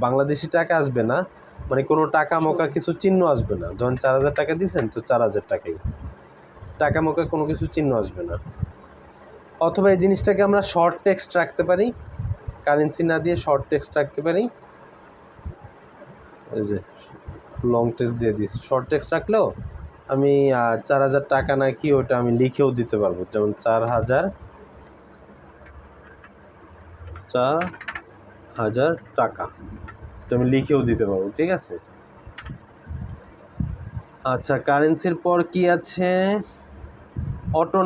Speaker 1: বাংলাদেশি টাকা আসবে না, মানে কোনো টাকা মোকা কিছু চিহ্ন আসবে না। ধরুন 4000 টাকা দিয়েছেন তো 4000 টাকাই, টাকা মোকা কোনো কিছু চিহ্ন আসবে না। অথবা এই জিনিসটাকে আমরা শর্ট টেক্সট রাখতে পারি, কারেন্সি না দিয়ে শর্ট টেক্সট রাখতে পারি। এই যে লং টেক্সট দিয়ে দিয়েছি, শর্ট টেক্সট রাখলেও আমি 4000 টাকা না কি ওটা আমি লিখেও দিতে পারবো, যেমন 4000 টাকা, এটা আমি লিখেও দিতে পারবো, ঠিক আছে। আচ্ছা, কারেন্সির পর কি আছে, অটো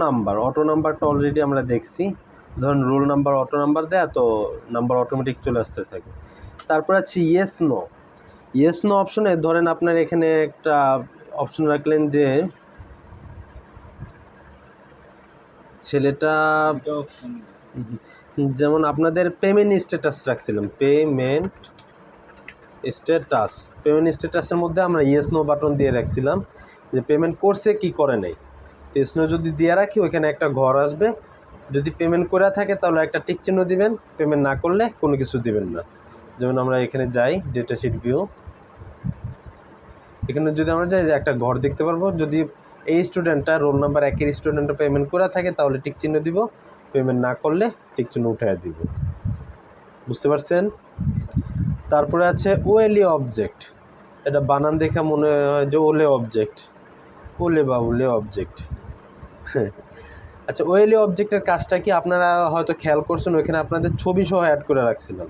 Speaker 1: নাম্বারটা অলরেডি আমরা দেখছি। ধরুন রোল নাম্বার অটো নাম্বার দেয় তো নাম্বার অটোমেটিক চলে আসতে থাকে। তারপর আছে ইয়েস নো অপশনে ধরেন আপনার এখানে একটা অপশন রাখলেন যে ছেলেটা, যেমন আপনাদের পেমেন্ট স্ট্যাটাস রাখছিলাম, পেমেন্ট স্ট্যাটাসের মধ্যে আমরা ইয়েস নো বাটন দিয়ে রাখছিলাম যে পেমেন্ট করছে কি করে নাই। তো ইয়েস নো যদি দিয়ে রাখি ওইখানে একটা ঘর আসবে, যদি পেমেন্ট করে থাকে তাহলে একটা টিক চিহ্ন দিবেন, পেমেন্ট না করলে কোনো কিছু দিবেন না। যেমন আমরা এখানে যাই ডেটা শিট ভিউ, এখানে যদি আমরা যাই একটা ঘর দেখতে পারবো, যদি এই স্টুডেন্টটা রোল নাম্বার 1-এর স্টুডেন্টটা পেমেন্ট করে থাকে তাহলে টিক চিহ্ন দিব, পেমেন্ট না করলে টিক চিহ্ন উঠায় দিব, বুঝতে পারছেন। তারপরে আছে ওএলই অবজেক্ট, এটা বানান দেখে মনে হয় যে ওলে অবজেক্ট, ওলে বা ওলে অবজেক্ট। আচ্ছা, ওএলই অবজেক্টের কাজটা কি আপনারা হয়তো খেয়াল করছেন, ওইখানে আপনাদের ছবি সহ অ্যাড করে রাখছিলাম,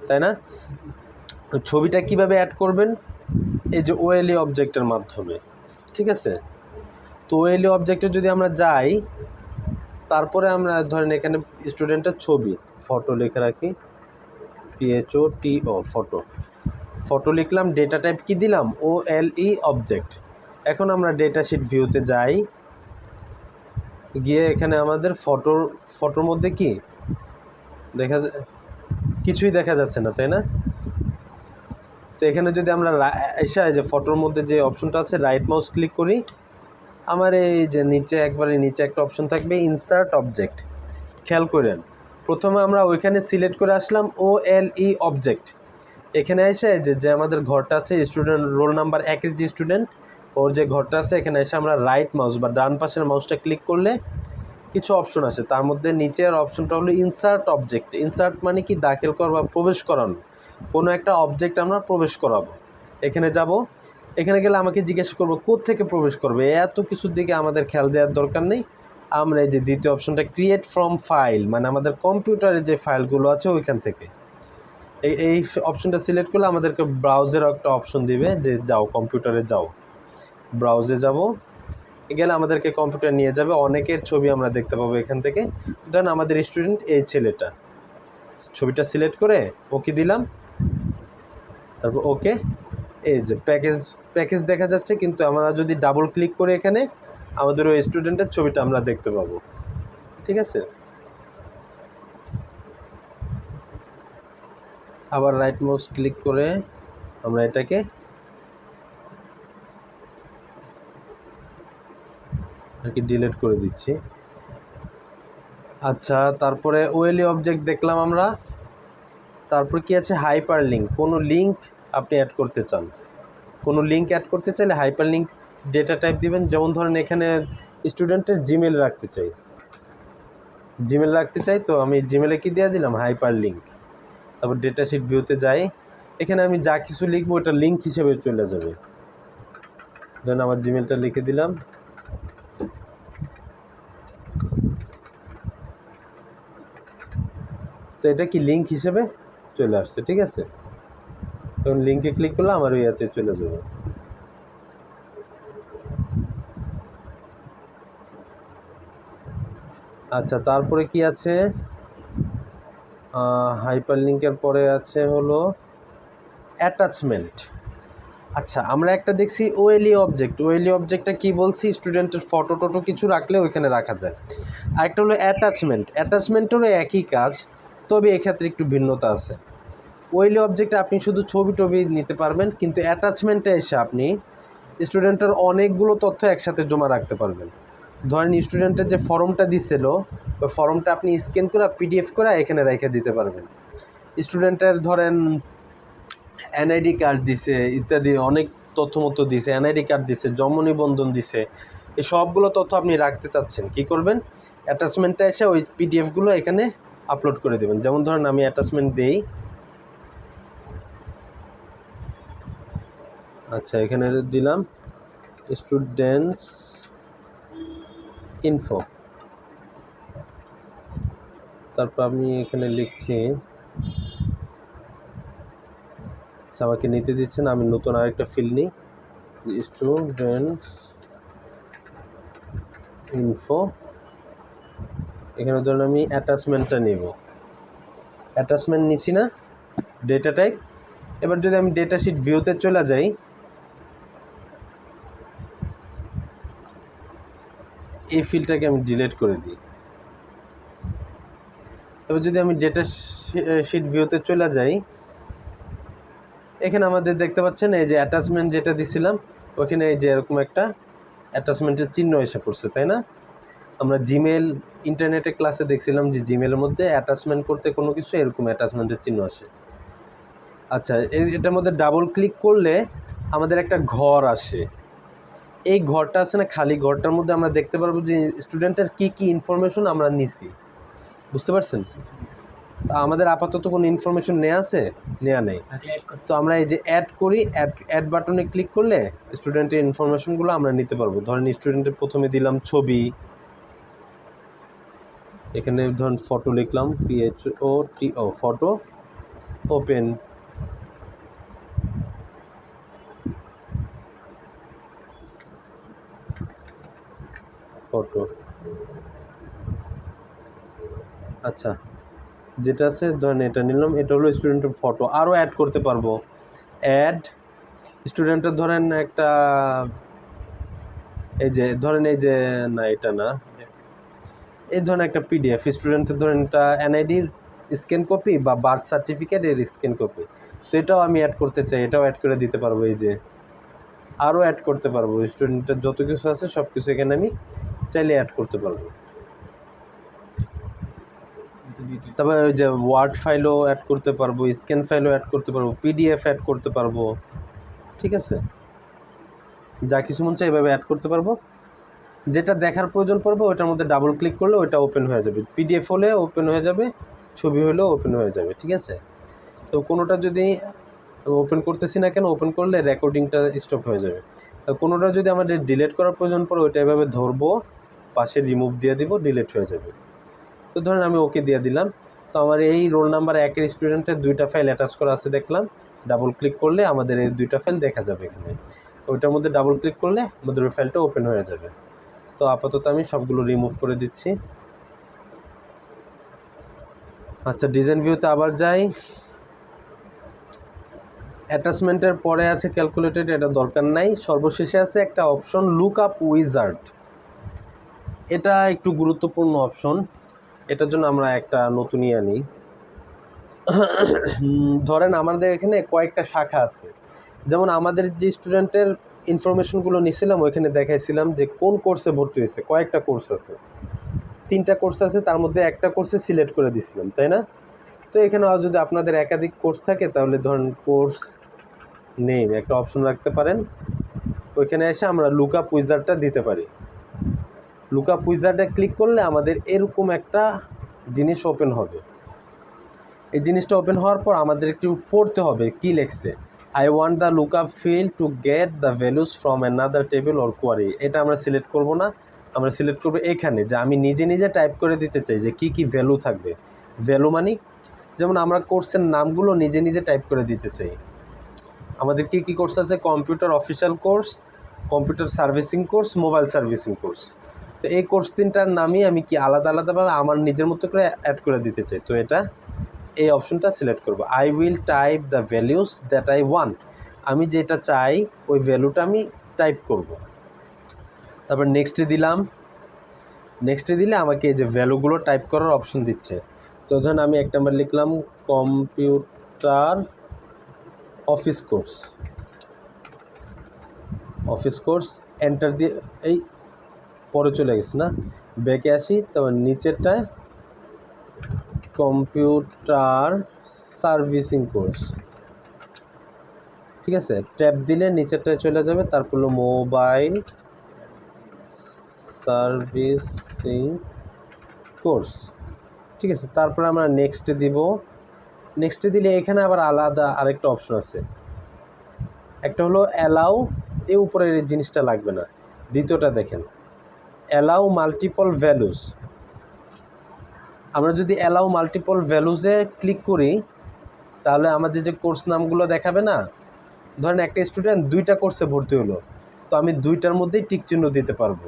Speaker 1: তাই না। ওই ছবিটা কিভাবে অ্যাড করবেন, এই যে ওএলই অবজেক্টের মাধ্যমে, ঠিক আছে। তো ওএলই অবজেক্টে যদি আমরা যাই, তারপরে আমরা ধরেন এখানে স্টুডেন্টের ছবি, ফটো লিখে রাখি, PHOTO, ফটো লিখলাম, ডেটা টাইপ কি দিলাম, OLE অবজেক্ট। এখন আমরা ডেটা শিট ভিউতে যাই, গিয়ে এখানে আমাদের ফটোর মধ্যে কি দেখা যায়, কিছুই দেখা যাচ্ছে না, তাই না। তো এখানে যদি আমরা এসে যে ফটোর মধ্যে যে অপশনটা আছে রাইট মাউস ক্লিক করি, আমার এই যে নিচে একবারে নিচে একটা অপশন থাকবে ইনসার্ট অবজেক্ট, খেয়াল করেন। প্রথমে আমরা ওইখানে সিলেক্ট করে আসলাম OLE অবজেক্ট, এখানে এসে যে আমাদের ঘরটা আছে স্টুডেন্ট রোল নাম্বার 1-এর যে স্টুডেন্ট ওর যে ঘরটা আছে, এখানে এসে আমরা রাইট মাউস বা ডান পাশের মাউসটা ক্লিক করলে কিছু অপশন আছে, তার মধ্যে নিচের অপশনটা হলো ইনসার্ট অবজেক্ট। ইনসার্ট মানে কি দাখিল করা বা প্রবেশ করানো, কোনো একটা অবজেক্ট আমরা প্রবেশ করাবো। এখানে যাব, এখানে গেলে আমাকে জিজ্ঞেস করবো কোত্থেকে প্রবেশ করবে, এত কিছুর দিকে আমাদের খেয়াল দেওয়ার দরকার নেই। আমরা এই যে দ্বিতীয় অপশনটা ক্রিয়েট ফ্রম ফাইল, মানে আমাদের কম্পিউটারে যে ফাইলগুলো আছে ওইখান থেকে এই অপশনটা সিলেক্ট করলে আমাদেরকে ব্রাউজের একটা অপশন দিবে যে যাও কম্পিউটারে যাও, ব্রাউজে যাব, গেলে আমাদেরকে কম্পিউটার নিয়ে যাবে, অনেকের ছবি আমরা দেখতে পাবো এখান থেকে। ধরেন আমাদের স্টুডেন্ট এই ছেলেটা, ছবিটা সিলেক্ট করে ওকে দিলাম, তারপর ওকে, এই যে প্যাকেজ দেখা যাচ্ছে, কিন্তু আমরা যদি ডাবল ক্লিক করে এখানে আমাদের ওই স্টুডেন্টের ছবিটা আমরা দেখতে পাবো, ঠিক আছে। আবার রাইট মাউস ক্লিক করে আমরা এটাকে আর কি ডিলিট করে দিচ্ছি। আচ্ছা, তারপরে ওএলই অবজেক্ট দেখলাম আমরা। তারপর কি আছে, হাইপার লিঙ্ক, কোনো লিঙ্ক আপনি অ্যাড করতে চান, কোনো লিঙ্ক অ্যাড করতে চাইলে হাইপার লিঙ্ক ডেটা টাইপ দিবেন। যেমন ধরেন এখানে স্টুডেন্টের জিমেল রাখতে চাই, তো আমি জিমেলে কি দিয়ে দিলাম, হাইপার লিঙ্ক। তারপর ডেটা শিট ভিউতে যাই, এখানে আমি যা কিছু লিখবো ওটা লিঙ্ক হিসেবে চলে যাবে। ধরেন আমার জিমেলটা লিখে দিলাম, তো এটা কি লিঙ্ক হিসেবে চলে আসছে, ঠিক আছে। তখন লিঙ্কে ক্লিক করলে আমার ওই ইয়াতে চলে যাবে। আচ্ছা, তারপরে কি আছে, হাইপার লিঙ্কের পরে আছে হলো অ্যাটাচমেন্ট। আচ্ছা, আমরা একটা দেখছি ওএলই অবজেক্টটা কি বলছি, স্টুডেন্টের ফটো টটো কিছু রাখলে ওইখানে রাখা যায়। আরেকটা হলো অ্যাটাচমেন্টেরও একই কাজ, তবে এক্ষেত্রে একটু ভিন্নতা আছে। ওএলই অবজেক্টে আপনি শুধু ছবি নিতে পারবেন, কিন্তু অ্যাটাচমেন্টে এসে আপনি স্টুডেন্টের অনেকগুলো তথ্য একসাথে জমা রাখতে পারবেন। ধরেন স্টুডেন্টের যে ফর্মটা দিছিল ওই ফর্মটা আপনি স্ক্যান করে PDF করে এখানে রেখে দিতে পারবেন। স্টুডেন্টের ধরেন NID কার্ড দিছে ইত্যাদি অনেক তথ্য দিছে, NID কার্ড দিছে, জন্ম নিবন্ধন দিছে, এই সবগুলো তথ্য আপনি রাখতে চাচ্ছেন, কি করবেন, অ্যাটাচমেন্টটা এসে ওই পিডিএফগুলো এখানে আপলোড করে দেবেন। যেমন ধরেন আমি অ্যাটাচমেন্ট দেই, আচ্ছা এখানে দিলাম স্টুডেন্টস ইনফো, তারপর আমি এখানে লিখছি, আচ্ছা আমাকে নিতে দিচ্ছেন, আমি নতুন আরেকটা ফিল্ড নিই, স্টুডেন্টস ইনফো। এখানে ধরুন আমি অ্যাটাচমেন্টটা নেব, অ্যাটাচমেন্ট নিছি না, ডেটা টাইপ। এবার যদি আমি ডেটা শিট ভিউতে চলে যাই, এই ফিল্ডটাকে আমি ডিলিট করে দিই। এবার যদি আমি ডেটা শিট ভিউতে চলে যাই, এখানে আমাদের দেখতে পাচ্ছেন এই যে অ্যাটাচমেন্ট যেটা দিছিলাম ওখানে এই যে এরকম একটা অ্যাটাচমেন্টের চিহ্ন এসে পড়ছে, তাই না? আমরা জিমেল ইন্টারনেটে ক্লাসে দেখছিলাম যে জিমেলের মধ্যে অ্যাটাচমেন্ট করতে কোনো কিছু এরকম অ্যাটাচমেন্টের চিহ্ন আসে। আচ্ছা এটার মধ্যে ডাবল ক্লিক করলে আমাদের একটা ঘর আসে, এই ঘরটা আছে না, খালি ঘরটার মধ্যে আমরা দেখতে পারবো যে স্টুডেন্টের কি কি ইনফরমেশন আমরা নিছি, বুঝতে পারছেন? আমাদের আপাতত কোনো ইনফরমেশন নেওয়া নেই, তো আমরা এই যে অ্যাড করি, অ্যাড বাটনে ক্লিক করলে স্টুডেন্টের ইনফরমেশনগুলো আমরা নিতে পারবো। ধরেন স্টুডেন্টের প্রথমে দিলাম ছবি, এখানে ধরুন ফটো লিখলাম, PHOTO ফটো, ওপেন, ফটো, আচ্ছা যেটা আছে ধরেন এটা নিলাম, এটা হলো স্টুডেন্টের ফটো। আরও অ্যাড করতে পারবো, অ্যাড স্টুডেন্টের ধরেন একটা, এই যে ধরেন এই যে না এটা না, এই ধরেন একটা পিডিএফ স্টুডেন্টের ধরেন এটা এনআইডির স্ক্যান কপি বা বার্থ সার্টিফিকেটের স্ক্যান কপি, তো এটাও আমি অ্যাড করতে চাই, এটাও অ্যাড করে দিতে পারবো। এই যে আরও অ্যাড করতে পারবো, স্টুডেন্টের যত কিছু আছে সব কিছু এখানে আমি চাইলে অ্যাড করতে পারবো। তারপরে ওই যে ওয়ার্ড ফাইলও অ্যাড করতে পারবো, স্ক্যান ফাইলও অ্যাড করতে পারবো, পিডিএফ অ্যাড করতে পারবো, ঠিক আছে? যা কিছু মন চাই এভাবে অ্যাড করতে পারবো। যেটা দেখার প্রয়োজন পড়বে ওটার মধ্যে ডাবল ক্লিক করলে ওটা ওপেন হয়ে যাবে, পিডিএফ হলে ওপেন হয়ে যাবে, ছবি হলেও ওপেন হয়ে যাবে, ঠিক আছে? তো কোনোটা যদি ওপেন করতেছি না কেন, ওপেন করলে রেকর্ডিংটা স্টপ হয়ে যাবে। তো কোনোটা যদি আমাদের ডিলিট করার প্রয়োজন পড়ে ওইটা এভাবে ধরবো, পাশে রিমুভ দিয়ে দিব, ডিলিট হয়ে যাবে। তো ধরেন আমি ওকে দিয়ে দিলাম, তো আমার এই রোল নাম্বার 1-এর স্টুডেন্টের 2টা ফাইল অ্যাটাচ করা আছে দেখলাম, ডাবল ক্লিক করলে আমাদের এই 2টা ফাইল দেখা যাবে এখানে, ওইটার মধ্যে ডাবল ক্লিক করলে আমাদের ওই ফাইলটা ওপেন হয়ে যাবে। তো আপাতত আমি সবগুলো রিমুভ করে দিচ্ছি। আচ্ছা ডিজাইন ভিউতে আবার যাই, অ্যাটাচমেন্টের পরে আছে ক্যালকুলেটেড, এটা দরকার নাই। সর্বশেষে আছে একটা অপশন লুক আপ উইজার্ড, এটা একটু গুরুত্বপূর্ণ অপশন, এটার জন্য আমরা একটা নতুনই আনি। ধরেন আমাদের এখানে কয়েকটা শাখা আছে, যেমন আমাদের যে স্টুডেন্টের ইনফরমেশনগুলো নিয়েছিলাম ওইখানে দেখাইছিলাম যে কোন কোর্সে ভর্তি হয়েছে, কয়েকটা কোর্স আছে, 3টা কোর্স আছে, তার মধ্যে একটা কোর্সে সিলেক্ট করে দিয়েছিলাম, তাই না? তো এখানে যদি আপনাদের একাধিক কোর্স থাকে তাহলে ধরেন কোর্স নেম একটা অপশন রাখতে পারেন, ওইখানে এসে আমরা লুক আপ উইজার্ডটা দিতে পারি। লুক আপ উইজার্ডে ক্লিক করলে আমাদের এরকম একটা জিনিস ওপেন হবে। এই জিনিসটা ওপেন হওয়ার পর আমাদের একটু পড়তে হবে কি লেখছে, I want the look up field to get the values from another table or query. এটা আমরা সিলেক্ট করব না, আমরা সিলেক্ট করবো এখানে যে আমি নিজে নিজে টাইপ করে দিতে চাই যে কি কি ভ্যালু থাকবে। ভ্যালু মানে যেমন আমরা কোর্সের নামগুলো নিজে নিজে টাইপ করে দিতে চাই। আমাদের কি কি কোর্স আছে, computer official course, computer servicing course, mobile servicing course. তো এই কোর্স 3টার নামই আমি কি আলাদা আলাদাভাবে আমার নিজের মতো করে অ্যাড করে দিতে চাই, তো এটা এই অপশনটা সিলেক্ট করব। I will type the values that I want, আমি যেটা চাই ওই ভ্যালুটা আমি টাইপ করব। তারপর নেক্সটে দিলাম, নেক্সটে দিলে আমাকে এই যে ভ্যালুগুলো টাইপ করার অপশন দিচ্ছে। তো ধরুন আমি এক নাম্বার লিখলাম computer office course, office course, enter দিয়ে এই পরে চলে গেছে না, ব্যাকে আসি, তারপর নিচেরটায় কম্পিউটার সার্ভিসিং কোর্স, ঠিক আছে? ট্যাব দিলে নিচেরটায় চলে যাবে, তারপর হলো মোবাইল সার্ভিসিং কোর্স, ঠিক আছে। তারপরে আমরা নেক্সটে দিব। নেক্সটে দিলে এখানে আবার আলাদা আরেকটা অপশন আছে, একটা হলো অ্যালাউ, এ উপরের এই জিনিসটা লাগবে না। দ্বিতীয়টা দেখেন, অ্যালাউ মাল্টিপল ভ্যালুস। আমরা যদি অ্যালাউ মাল্টিপল ভ্যালুসে ক্লিক করি তাহলে আমাদের যে কোর্স নামগুলো দেখাবে না, ধরেন একটা স্টুডেন্ট 2টা কোর্সে ভর্তি হলো, তো আমি 2টার মধ্যেই টিক চিহ্ন দিতে পারবো।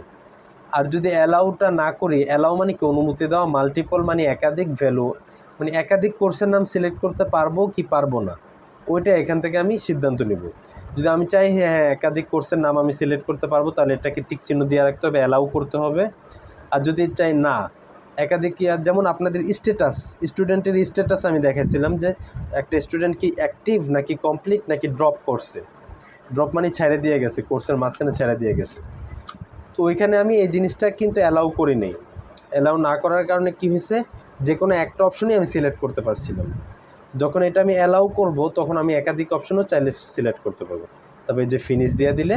Speaker 1: আর যদি অ্যালাউটা না করি, অ্যালাউ মানে কি অনুমতি দেওয়া, মাল্টিপল মানে একাধিক ভ্যালু, মানে একাধিক কোর্সের নাম সিলেক্ট করতে পারবো কি পারবো না, ওইটা এখান থেকে আমি সিদ্ধান্ত নিব। যদি আমি চাই হ্যাঁ একাধিক কোর্সের নাম আমি সিলেক্ট করতে পারবো, তাহলে এটাকে টিক চিহ্ন দিয়ে রাখতে হবে, অ্যালাউ করতে হবে। আর যদি চাই না একাধিক, যেমন আপনাদের স্ট্যাটাস, স্টুডেন্টের স্ট্যাটাস আমি দেখাইছিলাম যে একটা স্টুডেন্ট কি অ্যাক্টিভ নাকি কমপ্লিট নাকি ড্রপ করছে। ড্রপ মানে ছেড়ে দিয়ে গেছে, কোর্সের মাঝখানে ছেড়ে দিয়ে গেছে। তো ওইখানে আমি এই জিনিসটা কিন্তু অ্যালাউ করি নেই। অ্যালাউ না করার কারণে কি হয়েছে, যে কোনো একটা অপশনই আমি সিলেক্ট করতে পারছিলাম। যখন এটা আমি অ্যালাউ করব তখন আমি একাধিক অপশনও চাইলে সিলেক্ট করতে পারবো। তবে যে ফিনিশ দিয়ে দিলে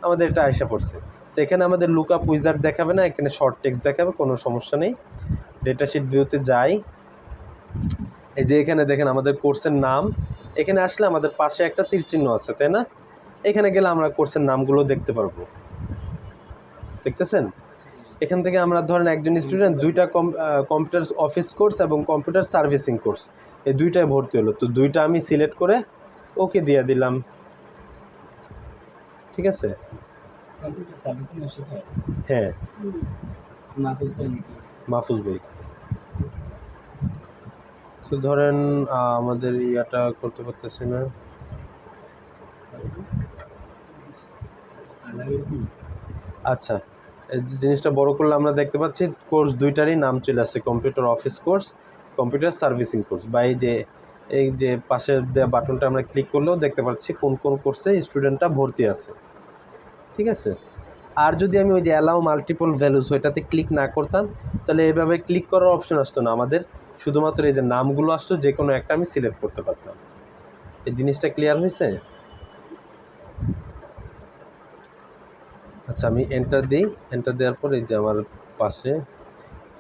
Speaker 1: আমাদের এটা আইসা পড়ছে। তো এখানে আমাদের লুকআপ উইজার্ড দেখাবে না, এখানে শর্ট টেক্সট দেখাবে, কোনো সমস্যা নেই। ডেটাশিট ভিউতে যাই, এই যে এখানে দেখেন আমাদের কোর্সের নাম, এখানে আসলে আমাদের পাশে একটা তীর চিহ্ন আছে, তাই না? এখানে গেলে আমরা কোর্সের নামগুলো দেখতে পারবো, দেখতেছেন? এখান থেকে আমরা ধরেন একজন স্টুডেন্ট 2টা কম্পিউটার অফিস কোর্স এবং কম্পিউটার সার্ভিসিং কোর্স, এই 2টায় ভর্তি হলো, তো 2টা আমি সিলেক্ট করে ওকে দিয়ে দিলাম, ঠিক আছে?
Speaker 3: কম্পিউটার সার্ভিসিং এর শেখায়
Speaker 1: হ্যাঁ,
Speaker 3: মাহফুজ ভাই নাকি?
Speaker 1: মাহফুজ ভাই। তো ধরেন আমাদের ইয়াটা করতে পারতেছি না। আচ্ছা, এই যে জিনিসটা বড় করলে আমরা দেখতে পাচ্ছি কোর্স 2টারই নাম চলে আসছে, computer office course, computer servicing course. বা এই যে পাশের দেওয়া বাটনটা আমরা ক্লিক করলেও দেখতে পাচ্ছি কোন কোন কোর্সে স্টুডেন্টটা ভর্তি আছে, ঠিক আছে? আর যদি আমি ওই যে অ্যালাউ মাল্টিপল ভ্যালুস ওইটাতে ক্লিক না করতাম তাহলে এইভাবে ক্লিক করার অপশন আসতো না, আমাদের শুধুমাত্র এই যে নামগুলো আসতো, যে কোনো একটা আমি সিলেক্ট করতে পারতাম। এই জিনিসটা ক্লিয়ার হয়েছে? আচ্ছা, আমি এন্টার দিই। এন্টার দেওয়ার পর এই যে আমার পাশে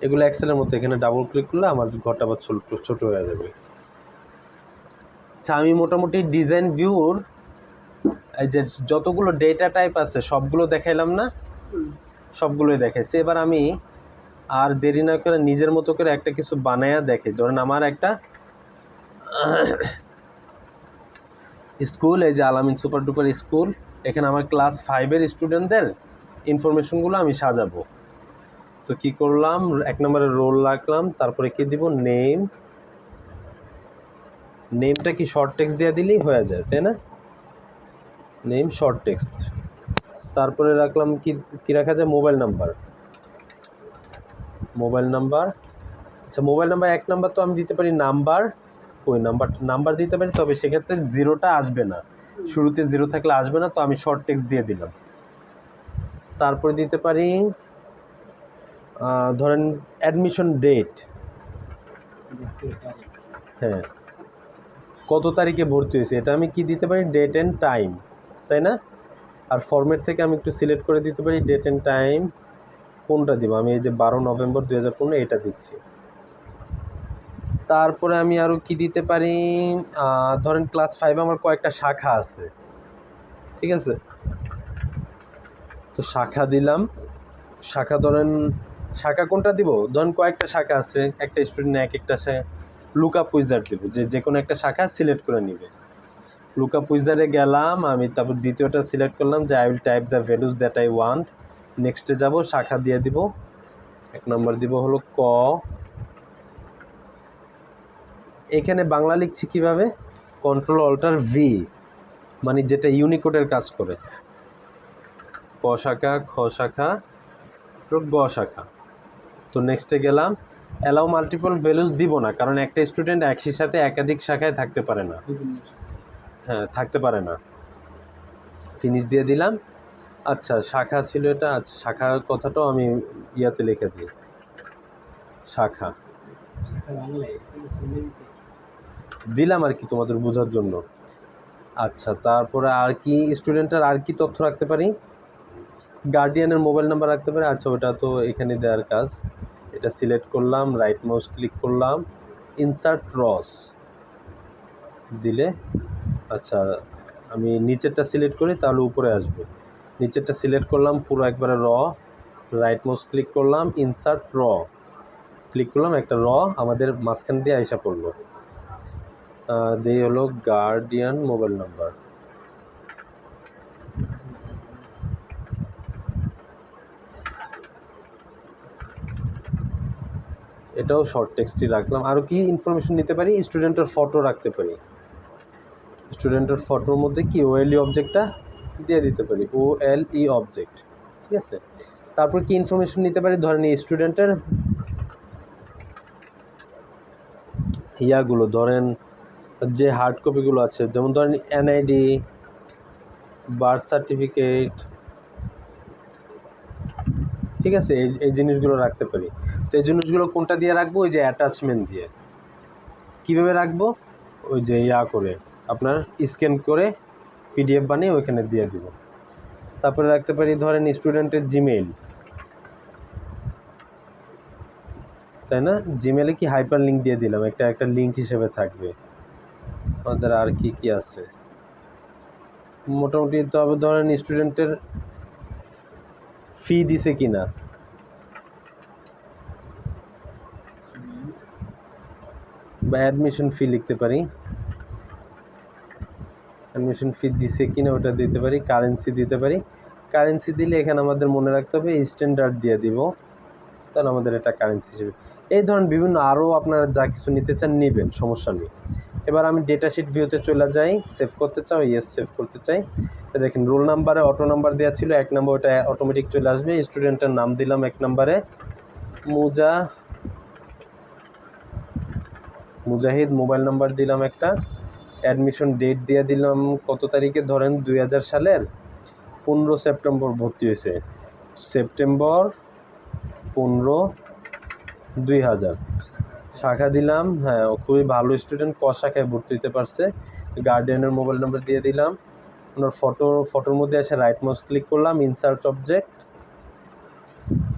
Speaker 1: এগুলো এক্সেলের মতো, এখানে ডাবল ক্লিক করলে আমার ঘরটা আবার ছোটো হয়ে যাবে। আচ্ছা, আমি মোটামুটি ডিজাইন ভিউর এই যে যতগুলো ডেটা টাইপ আছে সবগুলো দেখাইলাম না, সবগুলোই দেখাইছি। এবার আমি আর দেরি না করে নিজের মতো করে একটা কিছু বানায়া দেখি। ধরেন আমার একটা স্কুল, এই যে আলামিন সুপার ডুপার স্কুল, এখানে আমার ক্লাস 5-এর স্টুডেন্টদের ইনফরমেশনগুলো আমি সাজাবো। তো কি করলাম, 1 নম্বরে রোল রাখলাম, তারপরে কি দিব, নেম। নেমটা কি শর্ট টেক্সট দিয়ে দিলেই হয়ে যায়, তাই না? Name short text. তারপরে রাখলাম কি রাখা যায়, মোবাইল নাম্বার। মোবাইল নাম্বার, আচ্ছা মোবাইল নাম্বার 1 নাম্বার তো আমি দিতে পারি নাম্বার, ওই নাম্বার দিতে পারি, তবে সেক্ষেত্রে 0টা আসবে না, শুরুতে 0 থাকলে আসবে না, তো আমি শর্ট টেক্সট দিয়ে দিলাম। তারপরে দিতে পারি ধরেন অ্যাডমিশন ডেট, হ্যাঁ কত তারিখে ভর্তি হয়েছে, এটা আমি কি দিতে পারি, ডেট অ্যান্ড টাইম, তাই না? আর ফরম্যাট থেকে আমি একটু সিলেক্ট করে দিতে পারি ডেট অ্যান্ড টাইম, কোনটা দিব, আমি এই যে 12 নভেম্বর 2015 এটা দিচ্ছি। তারপরে আমি আরও কি দিতে পারি, ধরেন ক্লাস 5 আমার কয়েকটা শাখা আছে, ঠিক আছে? তো শাখা দিলাম, শাখা ধরেন শাখা কোনটা দিব, ধরেন কয়েকটা শাখা আছে, একটা স্টুডেন্ট এক একটা লুকআপ উইজার্ড দিব, যে কোনো একটা শাখা সিলেক্ট করে নিবে। লুকআপ উইজার্ডে গেলাম আমি, তারপর দ্বিতীয়টা সিলেক্ট করলাম যে I will type the values that I want. নেক্সটে যাব, শাখা দিয়ে দিব, 1 নম্বর দিব হলো ক। এখানে বাংলা লিখছি কিভাবে, কন্ট্রোল অল্টার ভি, মানে যেটা ইউনিকোডের কাজ করে, ক শাখা, খ শাখা, গ শাখা। তো নেক্সটে গেলাম, অ্যালাউ মাল্টিপল ভ্যালুস দিব না, কারণ একটা স্টুডেন্ট একই সাথে একাধিক শাখায় থাকতে পারে না, হ্যাঁ থাকতে পারে না। ফিনিশ দিয়ে দিলাম। আচ্ছা শাখা ছিল এটা, আচ্ছা শাখার কথাটাও আমি ইয়াতে লিখে দিই, শাখা দিলাম আর কি তোমাদের বোঝার জন্য। আচ্ছা তারপরে আর কি স্টুডেন্টের আর কি তথ্য রাখতে পারি, গার্ডিয়ানের মোবাইল নাম্বার রাখতে পারি। আচ্ছা, ওটা তো এখানে দেওয়ার কাজ। এটা সিলেক্ট করলাম, রাইট মাউস ক্লিক করলাম, ইনসার্ট রস দিলে, আচ্ছা আমি নিচেরটা সিলেক্ট করি তাহলে উপরে আসবে। নিচেরটা সিলেক্ট করলাম পুরো একবারে রাইট মাউস ক্লিক করলাম, ইনসার্ট ক্লিক করলাম, একটা আমাদের মাঝখান দিয়ে আইসা পড়লো। দিয়ে হলো গার্ডিয়ান মোবাইল নাম্বার। এটাও শর্ট টেক্সটই রাখলাম। আরও কি ইনফরমেশন নিতে পারি? স্টুডেন্টের ফটো রাখতে পারি। স্টুডেন্টের ফটোর মধ্যে কি ওএলই অবজেক্টটা দিয়ে দিতে পারি, ওএলই অবজেক্ট, ঠিক আছে। তারপর কি ইনফরমেশন নিতে পারি? ধরেন স্টুডেন্টের ইয়াগুলো, ধরেন যে হার্ড কপিগুলো আছে, যেমন ধরেন এনআইডি, বার্থ সার্টিফিকেট, ঠিক আছে, এই জিনিসগুলো রাখতে পারি। তো এই জিনিসগুলো কোনটা দিয়ে রাখবো? ওই যে অ্যাটাচমেন্ট দিয়ে। কীভাবে রাখবো? ওই যে করে আপনার স্ক্যান করে পিডিএফ বানিয়ে ওইখানে দিয়ে দিব। তারপরে রাখতে পারি ধরেন স্টুডেন্টের জিমেইল, তাই না? জিমেইলে কি হাইপার লিঙ্ক দিয়ে দিলাম, একটা লিঙ্ক হিসেবে থাকবে। আমাদের আর কি কি আছে মোটামুটি। তবে ধরেন স্টুডেন্টের ফি দিছে কিনা, বা অ্যাডমিশন ফি লিখতে পারি, অ্যাডমিশন ফি দিছে কিনা ওটা দিতে পারি। কারেন্সি দিতে পারি। কারেন্সি দিলে এখানে আমাদের মনে রাখতে হবে স্ট্যান্ডার্ড দিয়ে দিব, তাহলে আমাদের এটা কারেন্সি হিসেবে। এই ধরনের বিভিন্ন আরও আপনারা যা কিছু নিতে চান নেবেন, সমস্যা নেই। এবার আমি ডেটা শিট ভিউতে চলে যাই। সেভ করতে চাও? ইয়েস, সেভ করতে চাই। দেখেন রোল নাম্বারে অটো নাম্বার দেওয়া ছিল 1 নম্বর, ওটা অটোমেটিক চলে আসবে। স্টুডেন্টের নাম দিলাম 1 নম্বরে মুজাহিদ, মোবাইল নাম্বার দিলাম একটা, অ্যাডমিশন ডেট দিয়ে দিলাম কত তারিখে, ধরেন 2000 সালের 15 সেপ্টেম্বর ভর্তি হয়েছে, সেপ্টেম্বর 15, 2000। শাখা দিলাম, হ্যাঁ ও খুবই ভালো স্টুডেন্ট, ক শাখায় ভর্তি হতে পারছে। গার্ডিয়ানের মোবাইল নাম্বার দিয়ে দিলাম। ওনার ফটোর মধ্যে এসে রাইট মাউস ক্লিক করলাম, insert object,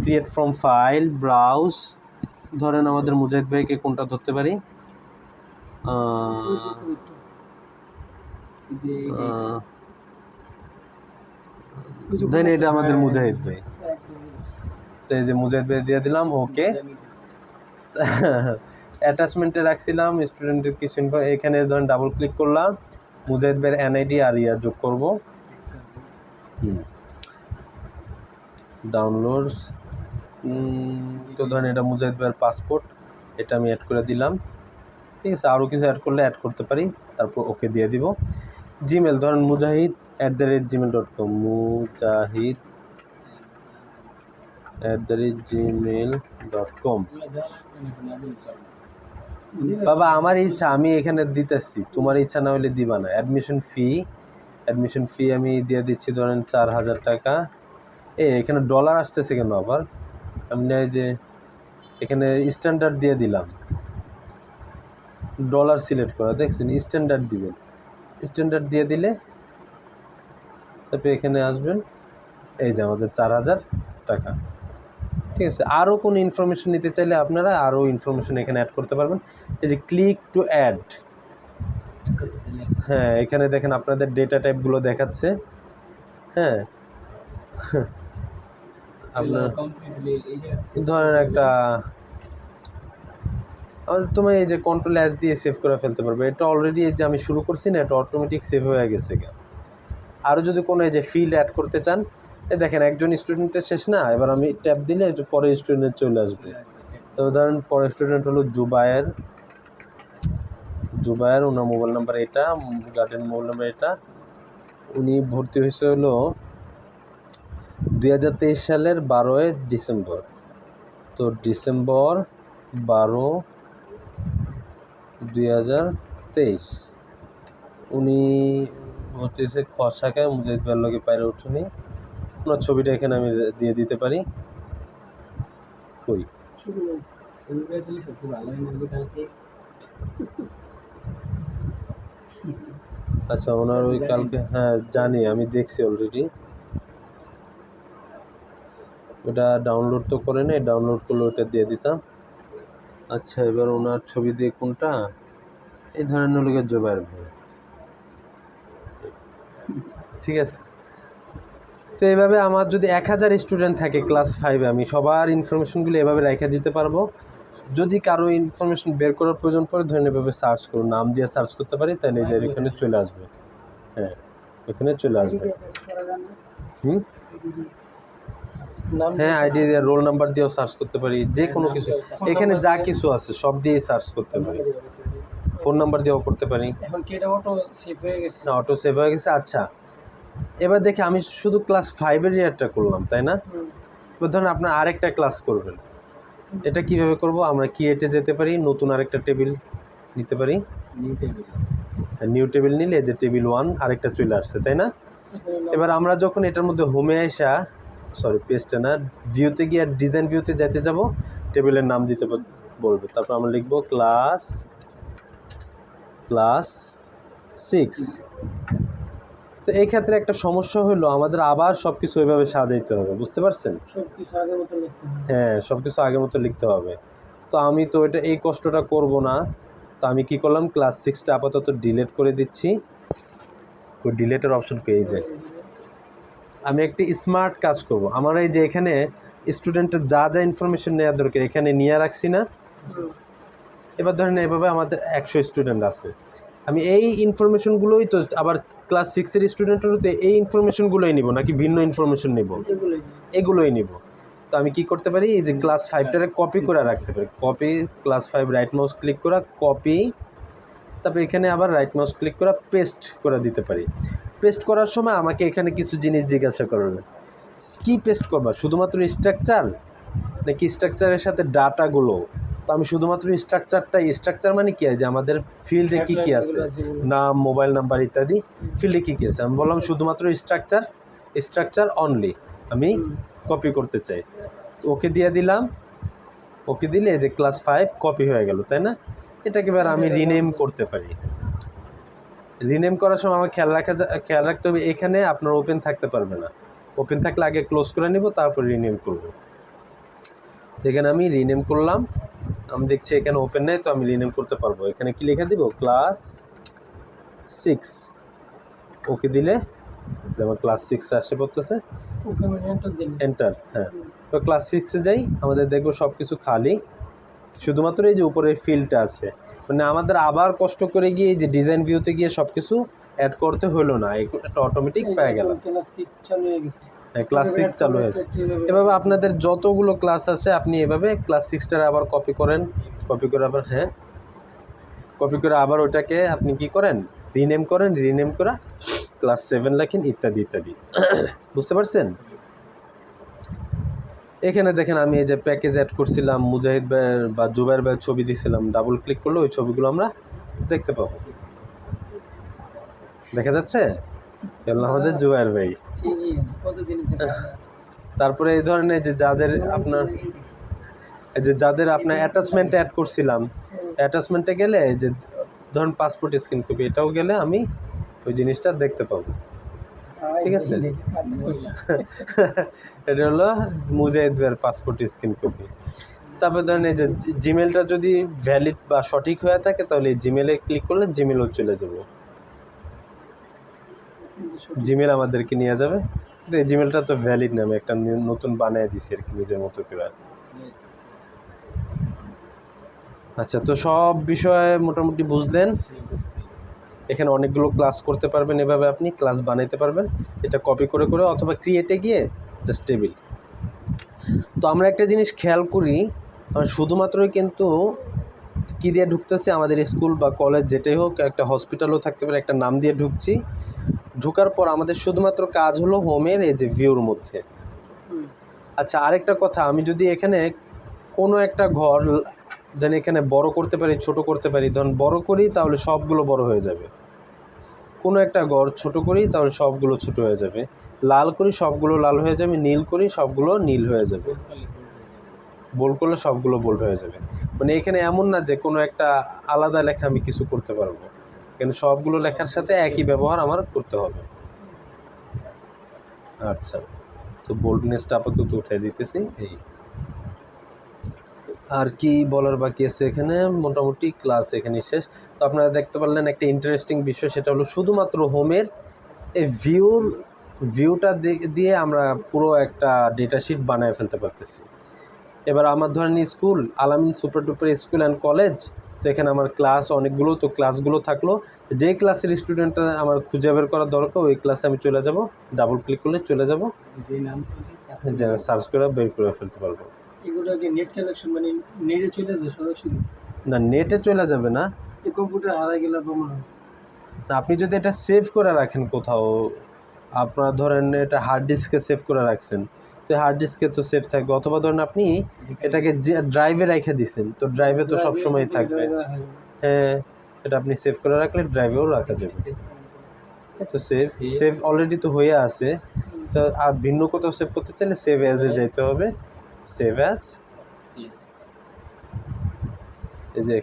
Speaker 1: create from file, browse. ধরেন আমাদের মুজাহিদ ভাইকে কোনটা ধরতে পারি? দেন এটা আমাদের মুজাহিদ ভাই, তো এই যে মুজাহিদ ভাই দিয়ে দিলাম, ওকে। অ্যাটাচমেন্টে রাখছিলাম স্টুডেন্টের কিছু এখানে ধরেন ডাবল ক্লিক করলাম, মুজাহিদ ভাইয়ের এনআইডি আর যোগ করব। ডাউনলোডস, তো ধরেন এটা মুজাহিদ ভাইয়ের পাসপোর্ট, এটা আমি অ্যাড করে দিলাম, ঠিক আছে। আরও কিছু অ্যাড করলে অ্যাড করতে পারি, তারপর ওকে দিয়ে দিব। জিমেল ধরেন mujahid@gmail.com, mujahid@gmail.com। বাবা আমার ইচ্ছা, আমি এখানে দিতেছি, তোমার ইচ্ছা না হলে দিবা না। অ্যাডমিশন ফি আমি দিয়ে দিচ্ছি ধরেন 4000 টাকা। এখানে ডলার আসতেছে কেন আবার? আমি যে এখানে স্ট্যান্ডার্ড দিয়ে দিলাম, ডলার সিলেক্ট করা, দেখছেন? স্ট্যান্ডার্ড দিবেন, স্ট্যান্ডার্ড দিয়ে দিলে তারপরে এখানে আসবেন, এই যে আমাদের 4000 টাকা, ঠিক আছে। আরও কোনো ইনফরমেশন নিতে চাইলে আপনারা আরও ইনফরমেশন এখানে অ্যাড করতে পারবেন। এই যে ক্লিক টু অ্যাড, হ্যাঁ এখানে দেখেন আপনাদের ডেটা টাইপগুলো দেখাচ্ছে। হ্যাঁ আপনার ধরেন একটা তোমার এই যে কন্ট্রোল এস দিয়ে সেভ করে ফেলতে পারবে। এটা অলরেডি এই যে আমি শুরু করছি না, এটা অটোমেটিক সেভ হয়ে গেছে। আরও যদি কোনো এই যে ফিল্ড অ্যাড করতে চান, দেখেন একজন স্টুডেন্টের শেষ না, এবার আমি ট্যাপ দিলে পরের স্টুডেন্ট চলে আসবে। তো ধরেন পরের স্টুডেন্ট হলো জুবায়ের, ওনার মোবাইল নাম্বার এটা, গার্ডেন মোবাইল নাম্বার এটা। উনি ভর্তি হয়েছে হলো 2023 সালের 12 ডিসেম্বর। তো ডিসেম্বর 12, 2023 উনি ভর্তি হয়েছে খ শাখায়, মুজাহিদ ভাইয়ের লগে পায়রা উঠুনি। ওনার ছবিটা এখানে আমি দিয়ে দিতে পারি। কই আচ্ছা ওনার ওই কালকে, হ্যাঁ জানি, আমি দেখছি অলরেডি। ওটা ডাউনলোড তো করে নেই, ডাউনলোড করলে ওটা দিয়ে দিতাম। আচ্ছা, এবার ওনার ছবি দিয়ে কোনটা, এই ধরনের লোকের জোবাইর ভাই, ঠিক আছে। তো এইভাবে আমার যদি 1000 স্টুডেন্ট থাকে ক্লাস 5-এ, আমি সবার ইনফরমেশনগুলো এভাবে রেখে দিতে পারবো। যদি কারো ইনফরমেশন বের করার প্রয়োজন পড়ে, ধরেন এভাবে সার্চ করুন, নাম দিয়ে সার্চ করতে পারি, তাই নিজের এখানে চলে আসবে। হ্যাঁ, এখানে চলে আসবে। হুম,
Speaker 2: নাম
Speaker 1: হ্যাঁ, আইডি দিয়ে, রোল নাম্বার দিয়েও সার্চ করতে পারি, যে কোনো কিছু এখানে যা কিছু আছে সব দিয়েই সার্চ করতে পারি, ফোন নাম্বার দিয়েও করতে পারি।
Speaker 2: এখন কি এটা অটো সেভ হয়ে গেছে?
Speaker 1: অটো সেভ হয়ে গেছে। আচ্ছা, এবার দেখি আমি শুধু ক্লাস 5-এর ইয়ারটা করলাম, তাই না? এবার ধরুন আপনার আরেকটা ক্লাস করবেন, এটা কিভাবে করব? আমরা ক্রিয়েটে যেতে পারি, নতুন আরেকটা টেবিল নিতে পারি।
Speaker 3: New table.
Speaker 1: নিউ টেবিল নিলে যে টেবিল 1 আরেকটা চলে আসছে, তাই না? এবার আমরা যখন এটার মধ্যে হোমে আসা, সরি পেস্টে না, ভিউতে গিয়ে ডিজাইন ভিউতে যেতে যাব, টেবিলের নাম দিতে বলবে, তারপর আমরা লিখব ক্লাস 6। তো এই ক্ষেত্রে একটা সমস্যা হলো, আমাদের আবার সব কিছু ওইভাবে সাজাইতে হবে, বুঝতে পারছেন?
Speaker 2: সবকিছু আগের মতো লিখতে হবে।
Speaker 1: হ্যাঁ, সব কিছু আগের মতো লিখতে হবে। তো আমি তো এটা এই কষ্টটা করব না, তো আমি কি করলাম, ক্লাস 6টা আপাতত ডিলিট করে দিচ্ছি। ওই ডিলিটের অপশন পেয়ে যায়। আমি একটি স্মার্ট কাজ করব। আমার এই যে এখানে স্টুডেন্টের যা যা ইনফরমেশন নেওয়ার দরকার এখানে নিয়ে রাখছি না। এবার ধরেন এভাবে আমাদের 100 স্টুডেন্ট আছে, আমি এই ইনফরমেশনগুলোই তো আবার ক্লাস 6-এর স্টুডেন্টেরও তো এই ইনফরমেশনগুলোই নিব, নাকি ভিন্ন ইনফরমেশন নিব? এগুলোই নিব। তো আমি কি করতে পারি, এই যে ক্লাস 5টারে কপি করে রাখতে পারি, copy, class 5 right mouse click করা, কপি, তারপর এখানে আবার রাইট মাউস ক্লিক করা, পেস্ট করে দিতে পারি। পেস্ট করার সময় আমাকে এখানে কিছু জিনিস জিজ্ঞাসা করবে, কি পেস্ট করবা, শুধুমাত্র স্ট্রাকচার নাকি স্ট্রাকচারের সাথে ডাটাগুলো? তো আমি শুধুমাত্র স্ট্রাকচার মানে কি আছে, আমাদের ফিল্ডে কি কি আছে, নাম, মোবাইল নাম্বার ইত্যাদি, ফিল্ডে কি কি আছে, আমি বললাম শুধুমাত্র স্ট্রাকচার অনলি আমি কপি করতে চাই। ওকে দিয়ে দিলাম, ওকে দিলে যে ক্লাস 5 কপি হয়ে গেল, তাই না? এটাকে এবার আমি রিনেম করতে পারি। রিনেম করার সময় আমার খেয়াল রাখতে হবে, এখানে আপনার ওপেন থাকতে পারবে না, ওপেন থাকলে আগে ক্লোজ করে নিব, তারপর রিনেম করব। এখানে আমি রিনেম করলাম, আমি দেখছি এখানে ওপেন নেই, তো আমি রিনেম করতে পারবো। এখানে কি লিখে দিব, ক্লাস 6, ওকে দিলে যেমন ক্লাস 6 আসে পড়তেছে, এন্টার। হ্যাঁ, তো ক্লাস 6-এ যাই, আমাদের দেখবো সব কিছু খালি, শুধুমাত্র এই যে উপরের ফিল্ডটা আছে, মানে আমাদের আবার কষ্ট করে গিয়ে এই যে ডিজাইন ভিউতে গিয়ে সব কিছু অ্যাড করতে হলো না, এটা অটোমেটিক পেয়ে গেলাম। হ্যাঁ, ক্লাস 6 চালু হয়েছে। এভাবে আপনাদের যতগুলো ক্লাস আছে আপনি এভাবে ক্লাস 6টার আবার কপি করেন, কপি করে আবার, হ্যাঁ, কপি করে আবার ওটাকে আপনি কি করেন, রিনেম করেন, রিনেম করা ক্লাস 7 লেখেন, ইত্যাদি ইত্যাদি। বুঝতে পারছেন? এখানে দেখেন আমি এই যে প্যাকেজ অ্যাড করছিলাম, মুজাহিদ ভাইয়ের বা জুবাইর ভাইয়ের ছবি দিয়েছিলাম, ডাবল ক্লিক করলে ওই ছবিগুলো আমরা দেখতে পাবো। দেখা যাচ্ছে? আমাদের জুবাইর ভাই। তারপরে এই ধরনের যে যাদের আপনার অ্যাটাচমেন্ট অ্যাড করছিলাম, অ্যাটাচমেন্টে গেলে যে ধরুন পাসপোর্ট স্ক্যান কপি, এটাও গেলে আমি ওই জিনিসটা দেখতে পাবো। ঠিক আছে, এটা হলো মুজাহিদ ভাইয়ের পাসপোর্ট স্ক্যান কপি। তারপরে ধরেন এই যে জিমেলটা যদি ভ্যালিড বা সঠিক হয়ে থাকে, তাহলে এই জিমেলে ক্লিক করলে জিমেলও চলে যাবে, জিমেল আমাদেরকে নিয়ে যাবে। কিন্তু এই জিমেলটা তো ভ্যালিড না, আমি একটা নতুন বানিয়ে দিছি আর কি নিজের মতো করে। আচ্ছা, তো সব বিষয়ে মোটামুটি বুঝলেন। এখানে অনেকগুলো ক্লাস করতে পারবেন, এভাবে আপনি ক্লাস বানাইতে পারবেন, এটা কপি করে করে, অথবা ক্রিয়েটে গিয়ে জাস্ট টেবিল। তো আমরা একটা জিনিস খেয়াল করি, আমরা শুধুমাত্রই কিন্তু কী দিয়ে ঢুকতেছি, আমাদের স্কুল বা কলেজ যেটাই হোক, একটা হসপিটালও থাকতে পারে, একটা নাম দিয়ে ঢুকছি। ঢোকার পর আমাদের শুধুমাত্র কাজ হলো হোমের এই যে ভিউর মধ্যে। আচ্ছা, আরেকটা কথা, আমি যদি এখানে কোনো একটা ঘর ধরেন এখানে বড় করতে পারি, ছোট করতে পারি, ধরুন বড় করি তাহলে সবগুলো বড় হয়ে যাবে, কোনো একটা ঘর ছোট করি তাহলে সবগুলো ছোট হয়ে যাবে, লাল করি সবগুলো লাল হয়ে যাবে, নীল করি সবগুলো নীল হয়ে যাবে, বোল্ড করলে সবগুলো বোল্ড হয়ে যাবে। মানে এখানে এমন না যে কোনো একটা আলাদা লেখা আমি কিছু করতে পারবো, কিন্তু সবগুলো লেখার সাথে একই ব্যবহার আমার করতে হবে। আচ্ছা, তো বোল্ডনেসটা আপাতত উঠাই দিতেছি। এই আর কি বলার বাকি আছে, এখানে মোটামুটি ক্লাস এখানেই শেষ। তো আপনারা দেখতে পারলেন একটা ইন্টারেস্টিং বিষয়, সেটা হলো শুধুমাত্র হোমের এই ভিউটা দিয়ে আমরা পুরো একটা ডেটা শিট বানায় ফেলতে পারতেছি। এবার আমার ধরেন স্কুল আলামিন super duper school and college, তো এখানে আমার ক্লাস অনেকগুলো, তো ক্লাসগুলো থাকলো, যে ক্লাসের স্টুডেন্টটা আমার খুঁজে বের করা দরকার ওই ক্লাসে আমি চলে যাব, ডাবল ক্লিক করলে চলে যাব,
Speaker 3: যে নাম
Speaker 1: যে সার্চ করে বের করে ফেলতে পারবো।
Speaker 2: এগুলো কি নেট কানেকশন মানে নেটে চলে যায় সরাসরি?
Speaker 1: না, নেটে চলে যাবে না,
Speaker 2: এই কম্পিউটার হারাই গেলে প্রমাণ হয়।
Speaker 1: না আপনি যদি এটা সেভ করে রাখেন কোথাও, আপনার ধরেন এটা হার্ড ডিস্কে সেভ করে রাখছেন, তো হার্ড ডিস্কে তো সেভ থাকবে, অথবা ধরেন আপনি এটাকে যে ড্রাইভে রেখে দিছেন, তো ড্রাইভে তো সব সময় থাকবে। হ্যাঁ, এটা আপনি সেভ করে রাখলে ড্রাইভেও রাখা যাবে। এই তো সেভ অলরেডি তো হয়ে আছে, তো আর ভিন্ন কোথাও সেভ করতে চাইলে সেভ অ্যাজে যেতে হবে, সেভ অ্যাজ,
Speaker 3: ইয়েস।
Speaker 1: এই যে